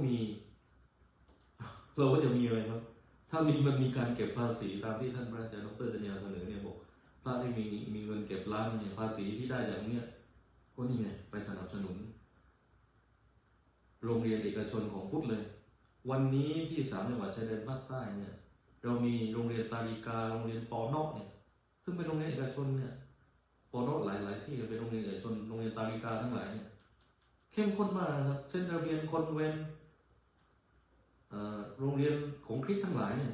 จะมีอะไรครับถ้ามันมีการเก็บภาษีตามที่ท่านพระอาจารย์ดร.ปัญญาเสนอเนี่ยบอกพระที่มีเงินเก็บล้านเนี่ยภาษีที่ได้จากเนี้ยก็นี่ไงไปสนับสนุนโรงเรียนเอกชนของพุทธเลยวันนี้ที่3 จังหวัดชายแดนภาคใต้เนี่ยเรามีโรงเรียนตาลิกาโรงเรียนปอนอกเนี่ยซึ่งเป็นโรงเรียนเอกชนเนี่ยปอนอกหลายที่เป็นโรงเรียนเอกชนโรงเรียนตาลิกาทั้งหลายเนี่ย เข้มข้นมากนะครับเช่นระเบียนคอนแวนต์โรงเรียนของคริสต์ทั้งหลายเนี่ย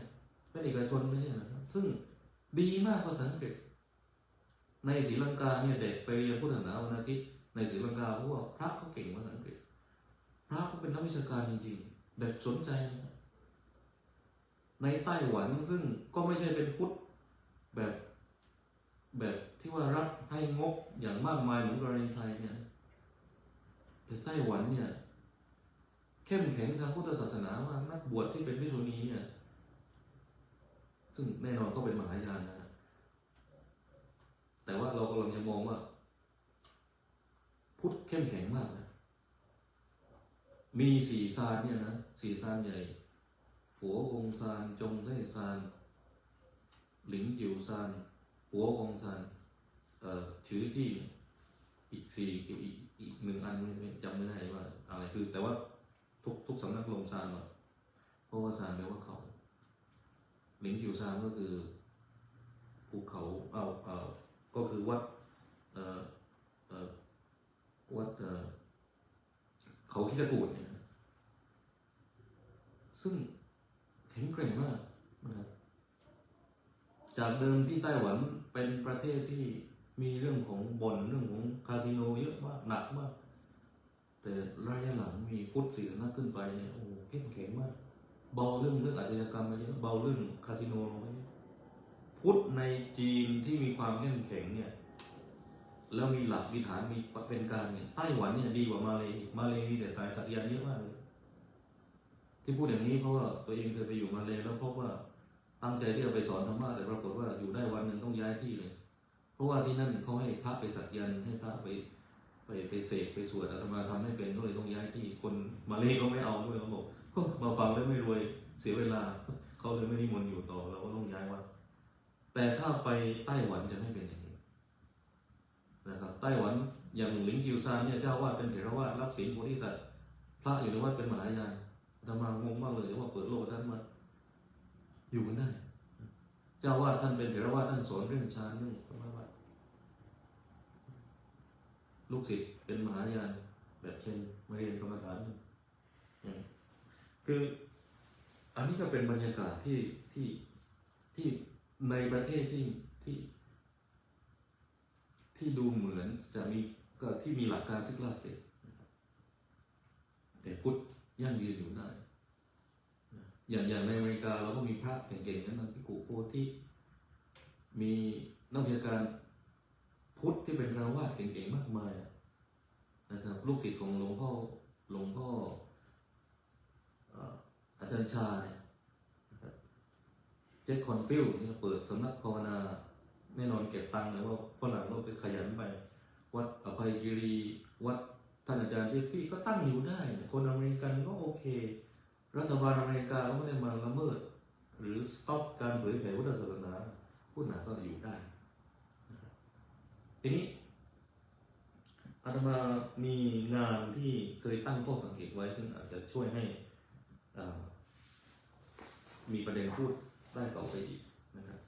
เป็นเอกชนไม่ใช่นะครับซึ่งดีมากภาษาอังกฤษในศรีลังกาเนี่ยเด็กไปเรียนพุทธศาสนาวันอาทิตย์ในศรีลังกาเพราะว่าพระเขาเก่งภาษาอังกฤษพระเขาเป็นนักวิชาการจริงๆแบบสนใจนะในไต้หวันซึ่งก็ไม่ใช่เป็นพุทธแบบที่ว่ารัฐให้งบอย่างมากมายเหมือนกรณีไทยเนี่ยแต่ไต้หวันเนี่ยเข้มแข็งทางพุทธศาสนามากนักบวชที่เป็นภิกษุณีเนี่ยซึ่งแน่นอนก็เป็นมหายานนะแต่ว่าเรากำลังจะมองว่าพุทธเข้มแข็งมากนะมีสี่ซานเนี่ยนะสี่ซานใหญ่หัววงซานจงเท่ซานหลิงจิ๋วซานหัววงซานชื่อที่อีกสี่อีกหนึ่งอันไม่จำไม่ได้ว่าอะไรคือแต่ว่าทุกสำนักลงซานหมดเพราะว่าซานแปลว่าเขาหลิงจิ๋วซานก็คือภูเขาก็คือวัดวัดเขาคิดกูดเนี่ยซึ่งแข็งแกร่งมากนะครับจากเดิมที่ไต้หวันเป็นประเทศที่มีเรื่องของบ่อนเรื่องของคาสิโนเยอะมากหนักมากแต่ระยะหลังมีพุทธศาสนาขึ้นไปเนี่ยโอ้เข้มแข็งมากเบาเรื่องอาชญากรรมไปเยอะเบาเรื่องคาสิโนลงไปเยอะพุทธในจีนที่มีความเข้มแข็งเนี่ยแล้วมีหลักมีฐานมีเป็นการเนี่ยไต้หวันเนี่ยดีกว่ามาเลมีแต่สายสักยันต์เยอะมากเลยที่พูดอย่างนี้เพราะว่าตัวเองเคยไปอยู่มาเลแล้วพบว่าตั้งใจที่จะไปสอนธรรมะแต่ปรากฏว่าอยู่ได้วันหนึ่งต้องย้ายที่เลยเพราะว่าที่นั่นเขาให้พระไปสักยันต์ให้พระไปเสกไปสวดอาตมาทำให้เป็นก็เลยต้องย้ายที่คนมาเลก็ไม่เอาด้วยเขาบอกมาฟังแล้วไม่รวยเสียเวลาเขาเลยไม่นิมนต์อยู่ต่อเราก็ต้องย้ายวัดแต่ถ้าไปไต้หวันจะไม่เป็นอย่างนี้นะครับไต้หวันอย่างหลิงจิวซานเนี่ยเจ้าวาดเป็นเถรวาทรับศีลโพธิสัตว์พระอยู่ในวัดเป็นมหายานอาตมางงมากเลยว่าเปิดโลกท่านมาอยู่กันได้เจ้าวาดท่านเป็นเถรวาทท่านสอนเรื่องฌานเรื่องสมาบัติลูกศิษย์เป็นมหายานแบบเช่นมาเรียนกรรมฐานคืออันนี้ก็เป็นบรรยากาศที่ในประเทศที่ดูเหมือนจะมีก็ที่มีหลักการซิกลาสเตทแต่พุทธยั่งยืนอยู่ได้อย่างในอเมริกาเราก็มีพระเก่งๆนั้นพิกุโพธิมีนักวิชาการพุทธที่เป็นคฤหัสถ์เก่งๆมากมายนะครับลูกศิษย์ของหลวงพ่ออาจารย์ชาเนี่ยเจคคอนฟิลเนี่ยเปิดสำนักภาวนาแน่นอนเก็บตังค์เลยว่าฝรั่งก็ไปขยันไปวัดอภัยคีรีวัดท่านอาจารย์เจฟฟี่ก็ตั้งอยู่ได้คนอเมริกันก็โอเครัฐบาลอเมริกาก็ไม่ได้มาละเมิดหรือสต็อปการเผยแผ่พุทธศาสนาพุทธศาสนาก็อยู่ได้ทีนี้อาตมามีงานที่เคยตั้งข้อสังเกตไว้ซึ่งอาจจะช่วยให้มีประเด็นพูดได้ต่อไปอีกนะครับ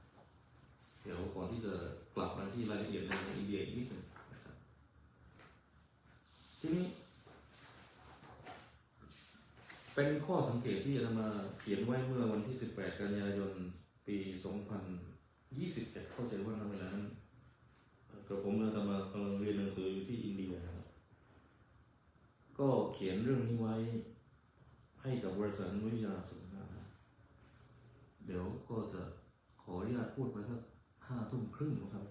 เดี๋ยวก่อนที่จะกลับมาที่รายละเอียดในอินเดียอีกนิดหนึ่งนะครับทีนี้เป็นข้อสังเกตที่อาตมาเขียนไว้เมื่อวันที่18 กันยายน ปี 2021เข้าใจว่าในเวลานั้นกับผมอาตมากำลังเรียนหนังสืออยู่ที่อินเดียนะครับก็เขียนเรื่องนี้ไว้ให้กับบริษัทวิทยาสุขภาพเดี๋ยวก็จะขออนุญาตพูดไปสัก5 ทุ่มครึ่งนะครับ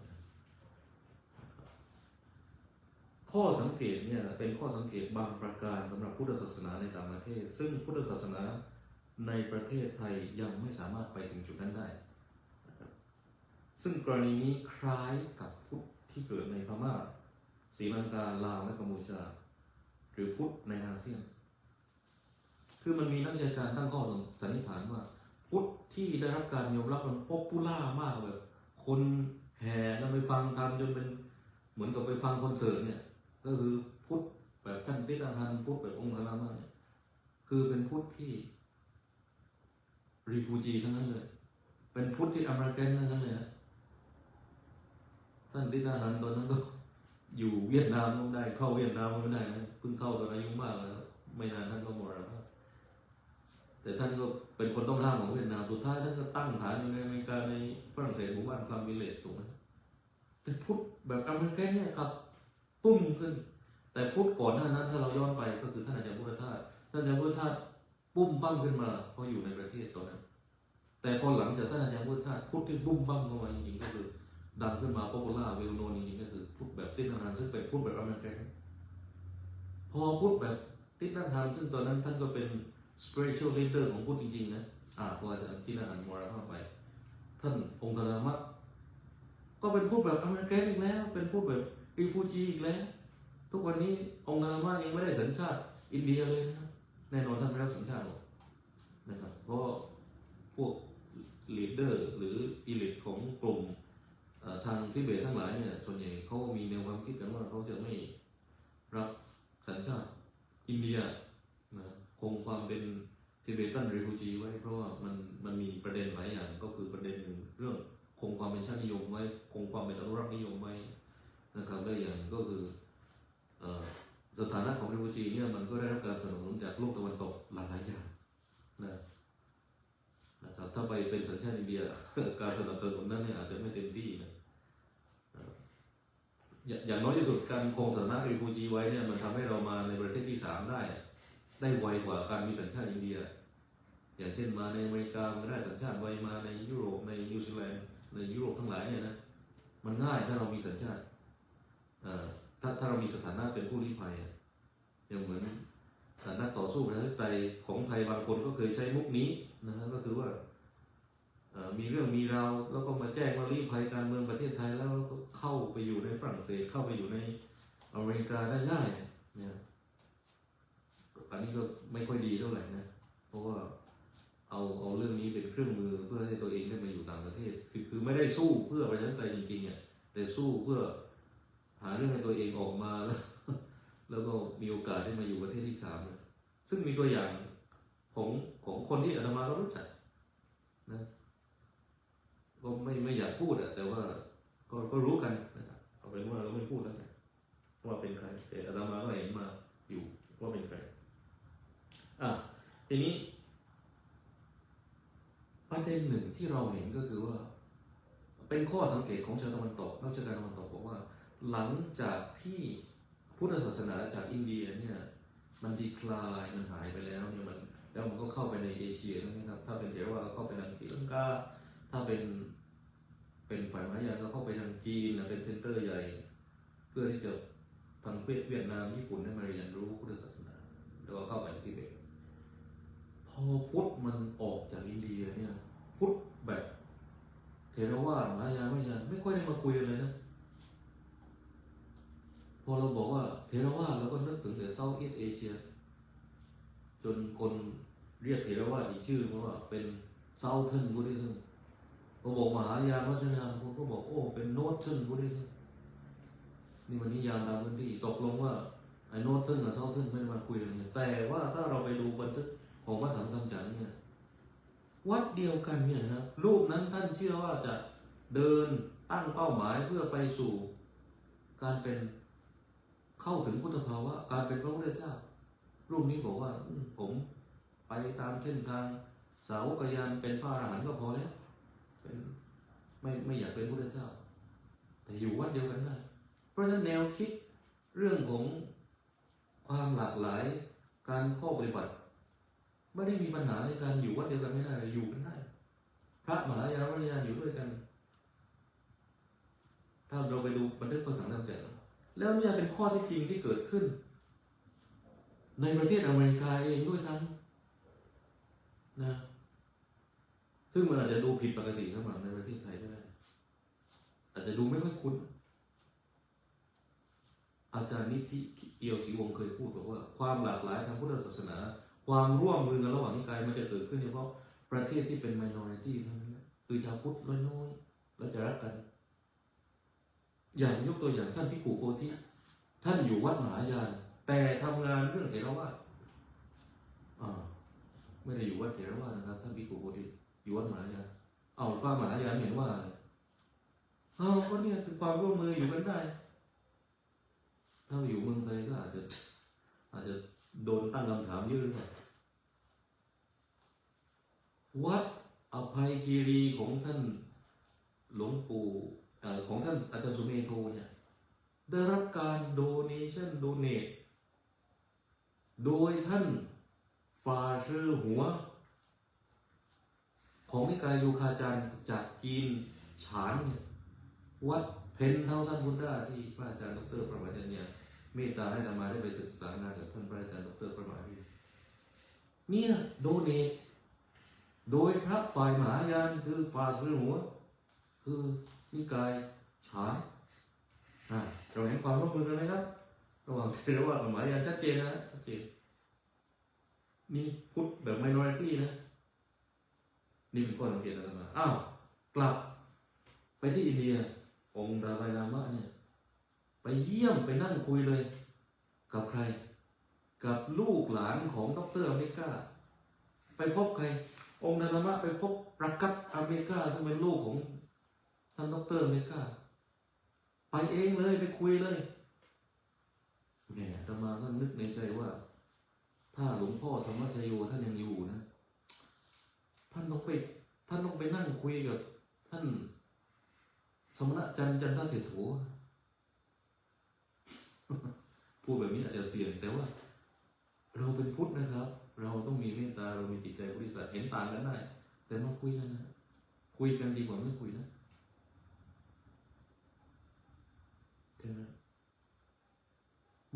ข้อสังเกตเนี่ยเป็นข้อสังเกตบางประการสำหรับพุทธศาสนาในต่างประเทศซึ่งพุทธศาสนาในประเทศไทยยังไม่สามารถไปถึงจุดนั้นได้ซึ่งกรณีนี้คล้ายกับพุทธที่เกิดในพม่าศรีลังกาลาวและกัมพูชาหรือพุทธในอาเซียนคือมันมีนักวิชาการตั้งข้อสันนิษฐานว่าพุทธที่ได้รับการยอมรับมันป๊อปปูล่ามากแบบคนแห่กันไปฟังทำจนเป็นเหมือนกับไปฟังคอนเสิร์ตเนี่ยก็คือพุทธแบบท่านติตาทันพุทธแบบองค์พระรามาเนี่ยคือเป็นพุทธที่รีฟูจีทั้งนั้นเลยเป็นพุทธที่อเมริกันทั้งนั้นเลยนะท่านติตาทันตอนนั้นก็ อยู่เวียดนามก็ไม่ได้เข้าเวียดนามก็ไม่ได้นะเพิ่งเข้าตอนอายุมากแล้วไม่นานท่านก็มรณภาพแต่ท่านก็เป็นคนต้องห้ามของเวียดนามสุดท้ายท่านก็ตั้งฐานอยู่ในอเมริกาในฝรั่งเศสหมู่บ้านพลัมวิลเลจถูกไหมแต่พุทธแบบอเมริกันเนี่ยครับปุ้มขึ้นแต่พุทธก่อนหน้านั้นถ้าเราย้อนไปก็คือท่านอาจารย์พุทธทาสท่านอาจารย์พุทธทาสปุ้มปั้มขึ้นมาเพราะอยู่ในประเทศตอนนั้นแต่พอหลังจากท่านอาจารย์พุทธทาสพุทธที่ปุ้มปั้มเข้ามาจริงๆก็คือดังขึ้นมาป๊อปปูล่าเวลโนนจริงๆก็คือพุทธแบบติดนานซึ่งเป็นพุทธแบบอเมริกันพอพุทธแบบติดนานซึ่งตอนนั้นท่านก็เป็น spiritual leader ของพุทธจริงๆนะพออาจารย์ติดนานมรณภาพไปท่านองค์ธนามะก็เป็นพุทธแบบอเมริกันอีกแล้วเป็นพุทธแบบรีฟูจีอีกแล้วทุกวันนี้องค์ธนามะยังไม่ได้สัญชาติอินเดียเลยนะแน่นอนท่านไม่รับสัญชาติหรอกนะครับเพราะพวกลีดเดอร์หรืออีลิทของกลุ่มทางทิเบตทั้งหลายเนี่ยส่วนใหญ่เขามีแนวความคิดกันว่าเขาจะไม่รับสัญชาติอินเดียนะคงความเป็นทิเบตันรีฟูจีไว้เพราะว่ามันมีประเด็นหลายอย่างก็คือประเด็นหนึ่งเรื่องคงความเป็นชาตินิยมไว้คงความเป็นอนุรักษ์นิยมไว้นะครับและอย่างก็คือสถานะของรีฟูจีเนี่ยมันก็ได้รับการสนับสนุนจากโลกตะวันตกหลายอย่างนะครับถ้าไปเป็นสัญชาติอินเดียการสนับสนุนนั้นเนี่ยอาจจะไม่เต็มที่นะอย่างน้อยที่สุดการคงสถานะรีฟูจีไว้เนี่ยมันทำให้เรามาในประเทศที่3ได้ไวกว่าการมีสัญชาติอินเดียอย่างเช่นมาในอเมริกามันได้สัญชาติไวมาในยุโรปในนิวซีแลนด์ในยุโรปทั้งหลายเนี่ยนะมันง่ายถ้าเรามีสัญชาติถ้าเรามีสถานะเป็นผู้ลี้ภัยอย่างเหมือนนักต่อสู้ประชาธิปไตยของไทยบางคนก็เคยใช้มุกนี้นะก็คือว่ามีเรื่องมีราวแล้วก็มาแจ้งว่าลี้ภัยการเมืองประเทศไทยแล้วก็เข้าไปอยู่ในฝรั่งเศสเข้าไปอยู่ในอเมริกาได้ง่ายเนี่ยอันนี้ก็ไม่ค่อยดีเท่าไหร่นะเพราะว่าเอาเรื่องนี้เป็นเครื่องมือเพื่อให้ตัวเองได้มาอยู่ต่างประเทศคือไม่ได้สู้เพื่อประชาธิปไตยจริงๆเนี่ยแต่สู้เพื่อหาเรื่องให้ตัวเองออกมาแล้วก็มีโอกาสได้มาอยู่ประเทศที่3นะซึ่งมีตัวอย่างของคนที่อาตมาก็รู้จักนะก็ไม่อยากพูดแต่ว่าก็รู้กันนะครับเอาเป็นว่าเราไม่พูดแล้วนะว่าเป็นใครแต่อาตมาก็เห็นมาอยู่ว่าเป็นใครทีนี้ประเด็นหนึ่งที่เราเห็นก็คือว่าเป็นข้อสังเกตของชาวตะวันตกนักวิชาการตะวันตกบอกว่าหลังจากที่พุทธศาสนาจากอินเดียเนี่ยมันดีคลายมันหายไปแล้วเนี่ยแล้วมันก็เข้าไปในเอเชียนะครับถ้าเป็นเถรวาทเข้าไปทางศรีลังกาถ้าเป็นฝ่ายมหายานก็เข้าไปทางจีนเป็นเซ็นเตอร์ใหญ่เพื่อที่จะทางเวียดนามญี่ปุ่นได้มาเรียนรู้พุทธศาสนาแล้วก็เข้าไปที่ทิเบตพอพุทธมันออกจากอินเดียเนี่ยพุทธแบบเถรวาทมหายานไม่ค่อยได้มาคุยกันเลยนะพอเราบอกว่าเทรวาสเราก็นึกถึงแต่เซาท์อีสต์เอเชียจนคนเรียกเทรวาสอีกชื่อว่าเป็นเซาเทิร์นบุริซึมพอบอกมหายานวัชรยานคนก็บอกโอ้เป็นโนเทิร์นบุริซึมนี่มันนิยามตามพื้นที่ตกลงว่าไอ้โนเทิร์นกับเซาเทิร์นไม่มาคุยกันเลยแต่ว่าถ้าเราไปดูบันทึกของวัดสัมสัมจันทร์เนี่ยวัดเดียวกันเนี่ยนะรูปนั้นท่านเชื่อว่าจะเดินตั้งเป้าหมายเพื่อไปสู่การเป็นเข้าถึงพุทธภาวะการเป็นพระพุทธเจ้ารูปนี้บอกว่าผมไปตามเส้นทางสาวกยานเป็นพระอรหันต์ก็พอแล้วเป็นไม่อยากเป็นพุทธเจ้าแต่อยู่วัดเดียวกันได้เพราะฉะนั้นแนวคิดเรื่องของความหลากหลายการข้อปฏิบัติไม่ได้มีปัญหาในการอยู่วัดเดียวกันไม่ได้อยู่กันได้พระมหายานวัชรยานอยู่ด้วยกันถ้าเราไปดูบันทึกพระสังฆธรรมจักรแล้วเนี่ยเป็นข้อที่จริงที่เกิดขึ้นในประเทศอเมริกาเองด้วยซ้ำนะซึ่งมันอาจจะดูผิดปกติสำหรับในประเทศไทยก็ได้อาจจะดูไม่ค่อยคุ้นอาจารย์นิธิเอียวศรีวงศ์เคยพูดบอกว่าความหลากหลายทางพุทธศาสนาความร่วมมือกันระหว่างนิกายมันจะเกิดขึ้นเฉพาะประเทศที่เป็น minority เท่านั้นคือชาวพุทธน้อยๆแล้วจะรักกันอย่างยกตัวอย่างท่านภิกขุโพธิท่านอยู่วัดมหายานแต่ทำงานเรื่องเถรวาทไม่ได้อยู่วัดเถรวาทนะครับท่านภิกขุโพธิอยู่วัดมหายานพระมหายานเห็นว่าอะไรก็เนี่ยคือความร่วมมืออยู่กันได้ ถ้าอยู่เมืองไทยก็อาจจะโดนตั้งคำถามเยอะเลยวัดอภัยคีรีของท่านหลวงปู่ของท่านอาจารย์สุเมโทเนี่ยได้รับการโดเนชั่นโดเนทโดยท่านฝ่าชื่อหัวของนิกายโยคาจารย์จากจีนฉานเนี่ยวัดเพนเท่าท่านพุทธาที่พระอาจารย์ดรประมาเนี่ยเมตตาให้อาตมาได้ไปศึกษางานกับท่านพระอาจารย์ดรประมาเนี่ยโดเนทโดยพระฝ่ายมหายานคือฝ่าชื่อหัวคือนิกายฉานเราเห็นความร่วมมือกันไหมครับระหว่างเทรวาสกับมหายานชัดเจนนะชัดเจนนี่พุทธแบบ minority นะนี่เป็นข้อสังเกตอะไรมากลับไปที่อินเดียองค์ดาไลลามะเนี่ยไปเยี่ยมไปนั่งคุยเลยกับใครกับลูกหลานของดร.อเมริกาไปพบใครองค์ดาไลลามะไปพบรักกัตอเมริกาซึ่งเป็นลูกของท่านดร.อเมริกาไปเองเลยไปคุยเลยเนี่ยอาตมาก็นึกในใจว่าถ้าหลวงพ่อธรรมชโยท่านยังอยู่นะท่านต้องไปนั่งคุยกับท่านสมณจันทเศรษโถ พูดแบบนี้อาจจะเสี่ยงแต่ว่าเราเป็นพุทธนะครับเราต้องมีเมตตาเรามีจิตใจบริสุทธิ์เห็นต่างกันได้แต่มาคุยกันนะคุยกันดีกว่าไม่คุยนะใช่ไหม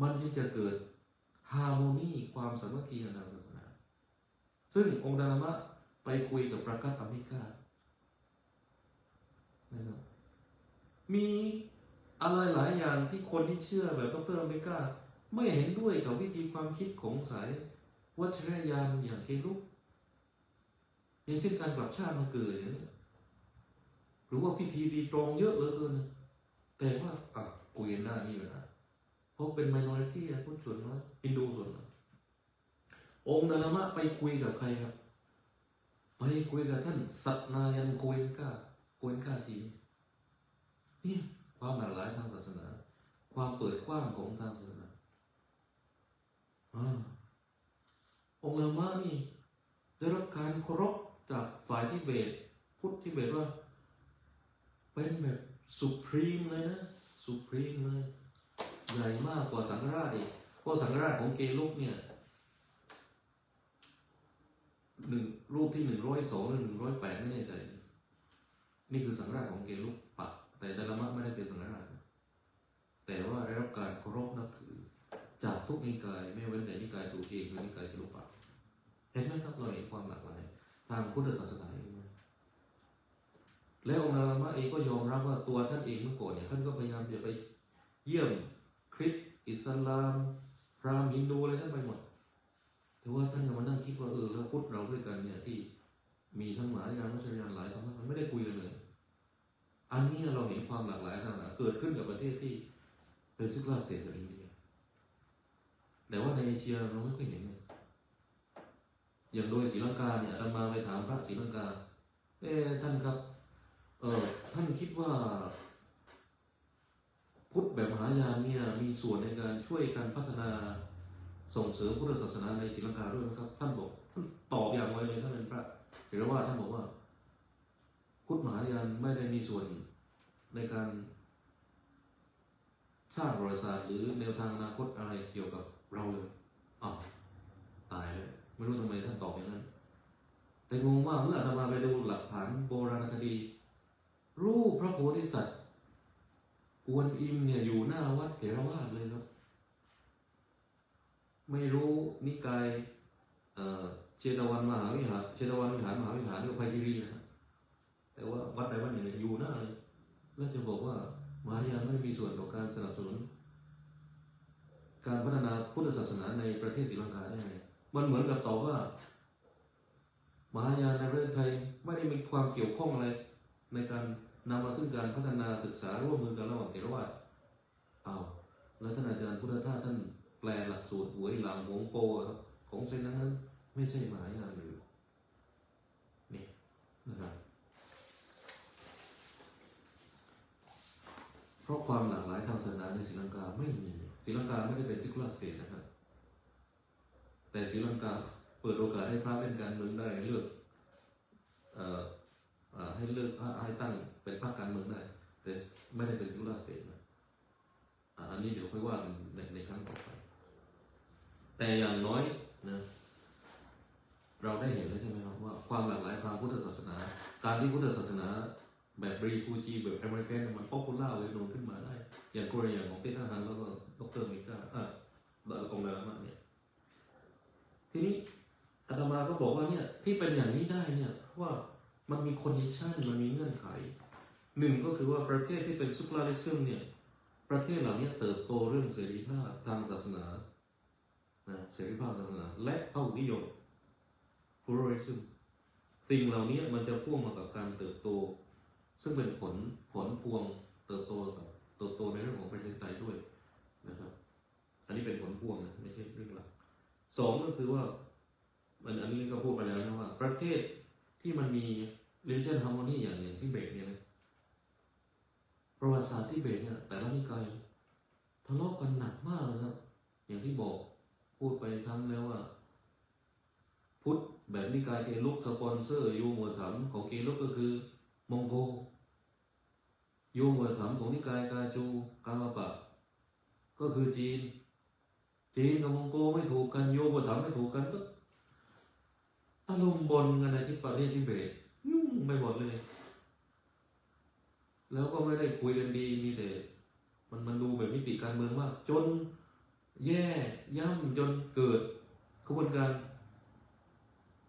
มันที่จะเกิดฮาร์โมนีความสามัคคีในทางศาสนาซึ่งองค์ดาลามะไปคุยกับประกัตอเมริกานะครับมีอะไรหลายอย่างที่คนที่เชื่อแบบดร.อเมริกาไม่เห็นด้วยกับวิธีความคิดของสายวัชรยานอย่างเคลุกอย่างเช่นการกลับชาติมาเกิดอย่างนี้หรือว่าพิธีตีตรองเยอะเหลือเกินแต่ว่าคุยกันได้มีเวลาเพราะเป็น minority นะพุทธส่วนน้อยฮินดูส่วนน้อยองค์ดาลามะไปคุยกับใครครับไปคุยกับท่านสัตนายันโกเอนกาจีนี่ความหลากหลายทางศาสนาความเปิดกว้างของทางศาสนาองค์ดาลามะนี่ได้รับการเคารพจากฝ่ายทิเบตพุทธทิเบตว่าเป็นแบบสุพรีมเลยนะสุพรีมเลยใหญ่มากกว่าสังฆราชอีกเพราะสังฆราชของเกลุกเนี่ยรูปที่102หรือ108ไม่แน่ใจนี่คือสังฆราชของเกลุกปักแต่ดาลามะไม่ได้เป็นสังฆราชแต่ว่าได้รับการเคารพนับถือจากทุกนิกายไม่เว้นแต่นิกายตัวเองหรือนิกายเกลุกปักเห็นไหมครับเราเห็นความหลากหลายทางพุทธศาสนาแล้วองค์ดาลามะเองก็ยอมรับว่าตัวท่านเองเมื่อก่อนเนี่ยท่านก็พยายามจะไปเยี่ยมคริสต์อิสลามพราหมณ์ฮินดูอะไรท่านไปหมดแต่ว่าท่านก็มานั่งคิดว่าแล้วพุทธเราด้วยกันเนี่ยที่มีทั้งหลายอย่างวัชรยานหลายสำนักมันไม่ได้คุยกันเลยอันนี้เราเห็นความหลากหลายทางศาสนาเกิดขึ้นกับประเทศที่เป็นซิกลาสเตทกับอินเดียแต่ว่าในเอเชียเราไม่ค่อยเห็นอย่างโดยศรีลังกาเนี่ยอาตมาไปถามพระศรีลังกาท่านครับท่านคิดว่าพุทธแบบมหายานเนี่ยมีส่วนในการช่วยการพัฒนาส่งเสริมพุทธศาสนาในศรีลังกาด้วยไหมครับท่านบอกท่านตอบอย่างไวเลยท่านเป็นพระหรือว่าท่านบอกว่าพุทธมหายานไม่ได้มีส่วนในการสร้างประวัติศาสตร์หรือแนวทางอนาคตอะไรเกี่ยวกับเราเลยตายเลยไม่รู้ทำไมท่านตอบอย่างนั้นแต่งงว่าเมื่ออาตมาไปดูหลักฐานโบราณคดีรูปพระโพธิสัตว์กวนอิมเนี่ยอยู่หน้าวัดเถรวาทเลยครับไม่รู้นิกายเชตวันมหาวิหารเชตวันวิหารมหาวิหารหรือไพจิรีนะแต่ว่าวัดใดวัดหนึ่งอยู่หน้าเลยแล้วจะบอกว่ามหายานไม่มีส่วนต่อการสนับสนุนการพัฒนาพุทธศาสนาในประเทศศรีลังกาได้ไงมันเหมือนกับตอบว่ามหายานในประเทศไทยไม่ได้มีความเกี่ยวข้องอะไรในการนำมาซึ่งการพัฒนาศึกษาร่วมมือกันระหว่างเถรวาทแล้วท่านอาจารย์พุทธทาสท่านแปลหลักสูตรหวยหลังหงโปของเซนนั้นไม่ใช่มหายานหรือนี่นะครับเพราะความหลากหลายทางศาสนาในศรีลังกาไม่มี ศรีลังกาไม่ได้เป็น secular state นะครับแต่ศรีลังกาเปิดโอกาสให้พระเล่นการเมืองได้เลือกให้เลือกให้ตั้งเป็นพรรคการเมืองได้แต่ไม่ได้เป็น secular state นะอันนี้เดี๋ยวค่อยว่ากันในครั้งต่อไปแต่อย่างน้อยนะเราได้เห็นแล้วใช่ไหมครับว่าความหลากหลายทางพุทธศาสนาการที่พุทธศาสนาแบบรีฟูจีแบบอเมริกันมันป๊อปปูล่าเลยโนขึ้นมาได้อย่างกรณีของเต้ทหารแล้วก็ดรมิก้าดารกงดารามาเนี่ยทีนี้อาตมาก็บอกว่าเนี่ยที่เป็นอย่างนี้ได้เนี่ยเพราะว่ามันมีคอนดิชันมันมีเงื่อนไขหนึ่งก็คือว่าประเทศที่เป็นซุกลาริซึมเนี่ยประเทศเหล่านี้เติบโตเรื่องเสรีภาพทางศาสนาเสรีภาพศาสนาและเผ่านิยมpluralism สิ่งเหล่านี้มันจะพ่วงมากับการเติบโตซึ่งเป็นผลพวงเติบโตในเรื่องของประชาธิปไตยด้วยนะครับอันนี้เป็นผลพวงนะไม่ใช่เรื่องหลักสองก็คือว่าอันนี้ก็พูดไปแล้วนะว่าประเทศที่มันมี religion harmony อย่างที่เบตเนี่ยนะประวัติศาสตร์ที่เบตเนี่ยแต่ละนิกายทะเลาะกันหนักมากเลยนะอย่างที่บอกพูดไปซ้ำแล้วว่าพุทธแบบนิกายเกลุกสปอนเซอร์โยมหัวถามของเกลุกก็คือมองโกโยมหัวถามของนิกายกาจูกามาปะก็คือจีนกับมองโกไม่ถูกกันโยมหัวถามไม่ถูกกันก็อารมณ์บนกันในที่ประเทศทิเบตยุ่งไปหมดเลยแล้วก็ไม่ได้คุยกันดีมีแต่มันดูแบบมิติการเมืองมากจนแย่ย่ำจนเกิดขบวนการ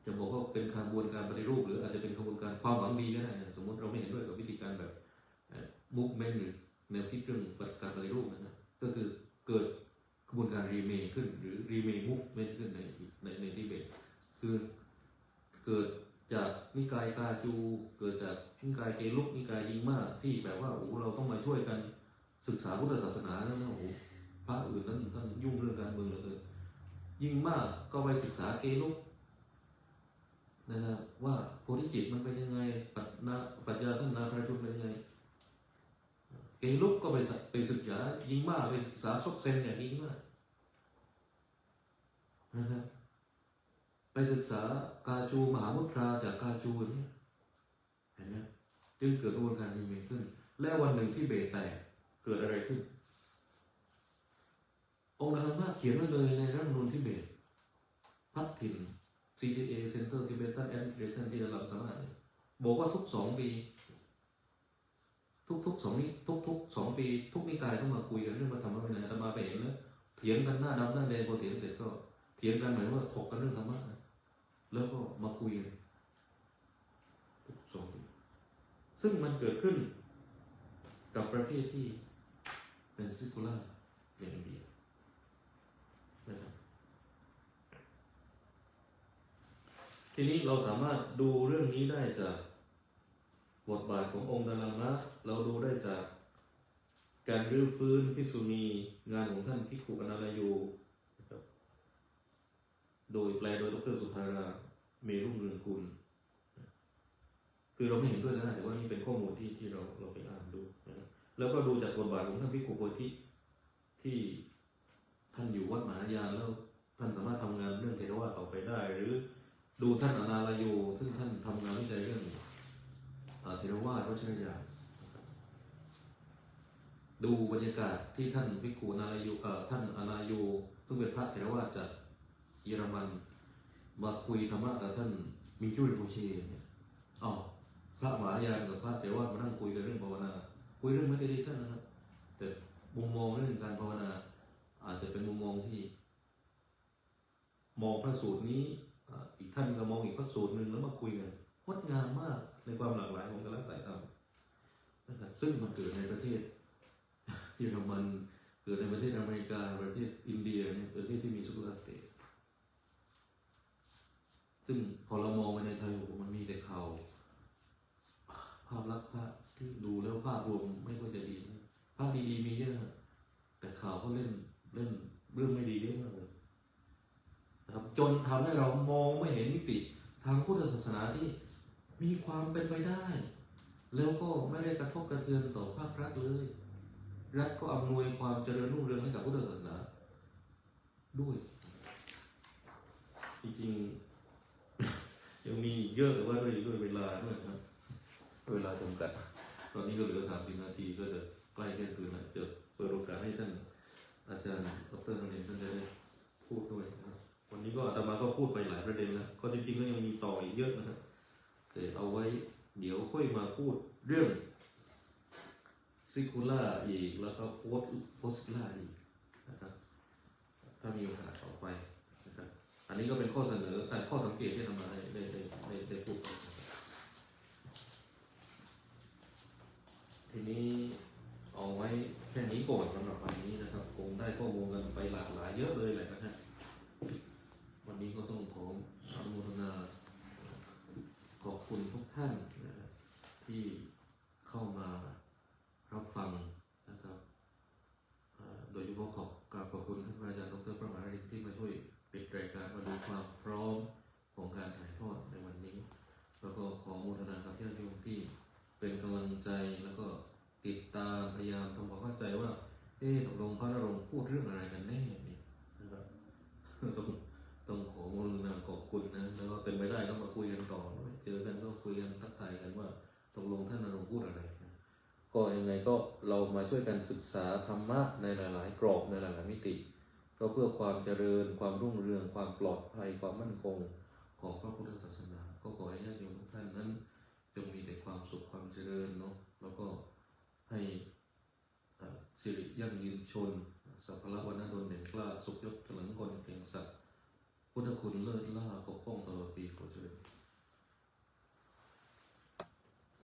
จะบอกว่าเป็นขบวนการปฏิรูปหรืออาจจะเป็นขบวนการความหวังดีก็ได้สมมติเราไม่เห็นด้วยกับวิธีการแบบมุกเมนหรือแนวคิดเรื่องการปฏิรูปนะก็คือเกิดขบวนการรีเมย์ขึ้นหรือรีเมย์มุกเมนขึ้นในทิเบตคือเกิดจากนิกายกาจูเกิดจากนิกายเกลุกนิกายยิงมาที่แบบว่าโอ้เราต้องมาช่วยกันศึกษาพุทธศาสนาแล้วนะโอ้พระอื่นท่านยุ่งเรื่องการเมืองเหลือเกินยิงมากก็ไปศึกษาเกลุกนะครับว่าโพธิจิตมันเป็นยังไงปัจญาท่านนาคราชุนเป็นยังไงเกลุกก็ไปศึกษายิงมากไปศึกษาซกเซนอย่างยิงมากนะครับไปศึกษากาจูมหามุตราจากกาจูนี่เห็นไหมจึงเกิดกระบวนการรีเมคขึ้นและวันหนึ่งที่เบตแตกเกิดอะไรขึ้นองค์ดารามาเขียนไว้เลยในรัฐธรรมนูญทิเบตพัฒถิ่น CTA Center Tibetan Administration ที่ระดับสมัยบอกว่าทุก2 ปีทุก2 ปีทุกนิกายต้องมาคุยกันเรื่องพระธรรมวินัยอาตมาไปเห็นแล้วเถียงกันหน้าดำหน้าแดงพอเถียงเสร็จก็เถียงกันหมายว่าถกกันเรื่องธรรมะนะแล้วก็มาคุยกันทุก2 ปีซึ่งมันเกิดขึ้นกับประเทศที่เป็นซิคูล่าอย่างอินเดียนะครับทีนี้เราสามารถดูเรื่องนี้ได้จากบทบาทขององค์ดาลามะเราดูได้จากการรื้อฟื้นภิกษุณีงานของท่านภิกขุอนาลโยนะครับโดยแปลโดยดร.สุธาราเมรุ่งเรืองกุลคือเราไม่เห็นด้วยนะแต่ว่านี่เป็นข้อมูลที่เราไปอ่านดูนะครับแล้วก็ดูจากบทบาทของท่านภิกขุโพธิที่ท่านอยู่วัดมหายานแล้วท่านสามารถทำงานเรื่องเทรวาสต่อไปได้หรือดูท่านอนาลโยซึ่งท่านทำงานวิจัยเรื่องเทรวาสวัชรยานดูบรรยากาศที่ท่านภิกขุอนาลโยท่านอนาโยซึ่งเป็นพระเทรวาสจากเยอรมันมาคุยธรรมะกับท่านมิจูริโกเชเนี่ยพระมหายานกับพระเทรวาสมานั่งคุยกันเรื่องภาวนาคุยเรื่องเมดิเทชันนะครับแต่มุมมองเรื่องการภาวนาอาจจะเป็นมุมมองที่มองพระสูตรนี้อีกท่านก็มองอีกพระสูตรหนึ่งแล้วมาคุยกันงดงามมากในความหลากหลายของแต่ละสายธรรมนะครับซึ่งมันเกิดในประเทศเยอรมันเกิดในประเทศอเมริกาประเทศอินเดียเนี่ยประเทศที่มีซุปเปอร์สเตทซึ่งพอเรามองไปในไทยมันมีแต่ข่าวภาพลักษณ์พระที่ดูแล้วภาพรวมไม่ค่อยจะดีภาพดีๆมีเยอะแต่ข่าวก็เล่นเรื่องไม่ดีเยอะมากเลยนะครับจนทำให้เรามองไม่เห็นมิติทางพุทธศาสนาที่มีความเป็นไปได้แล้วก็ไม่ได้กระทบกระเทือนต่อภาครัฐเลย รัฐก็อำนวยความเจริญรุ่งเรืองให้กับพุทธศาสนาด้วยจริงๆ ยังมีเยอะแต่ว่าด้วยเวลาด้วยครับเวลาจำกัดตอนนี้ก็เหลือ30 นาทีก็จะใกล้เที่ยงคืนแล้วจะเปิดโอกาสให้ท่านอาจารย์ดร.นเรนท่านจะได้พูดด้วยนะครับวันนี้ก็อาตมาก็พูดไปหลายประเด็นแล้วก็จริงๆก็ยังมีต่ออีกเยอะนะครับแต่เอาไว้เดี๋ยวค่อยมาพูดเรื่องซิคูล่าอีกแล้วก็โพสต์ล่าอีกนะครับถ้ามีโอกาสต่อไปนะครับอันนี้ก็เป็นข้อเสนอข้อสังเกตที่ทำมาได้พูดไปนะครับทีนี้เอาไว้แค่นี้ก่อนสำหรับวันนี้นะครับคงได้ข้อมูลกันไปหลากหลายเยอะเลยแหละนะฮะวันนี้ก็ต้องขออนุโมทนาขอบคุณทุกท่านนะครับที่เข้ามารับฟังนะครับโดยเฉพาะขอบคุณท่านอาจารย์ดร.พระมหาฤทธิ์ที่มาช่วยปิดรายการมาดูความพร้อมของการถ่ายทอดในวันนี้แล้วก็ขออนุโมทนากับที่ท่านที่เป็นกำลังใจแล้วก็ติดตามพยายามทำความเข้าใจว่าตกลงพระนรงค์พูดเรื่องอะไรกันแน่นี่นะครับ ต้องขออนุโมทนาขอบคุณนะแล้วก็เป็นไปได้ก็มาคุยกันต่อเจอกันก็คุยกันทักทายกันว่าตกลงท่านนรงค์พูดอะไรนะก็ยังไงก็เรามาช่วยกันศึกษาธรรมะในหลายๆกรอบในหลายๆมิติก็เพื่อความเจริญความรุ่งเรืองความปลอดภัยความมั่นคงของพระพุทธศาสนาก็ขอให้ญาติโยมทุกท่านนั้นจงมีแต่ความสุขความเจริญเนาะแล้วก็ให้สิริยั่งยืนชนสัพพะวันนะดลเด่นกล้าสุขยศเถลิงกลเกรียงศักดิ์พุทธคุณเลิศล่าปกป้องตลอดปีขอเจริญ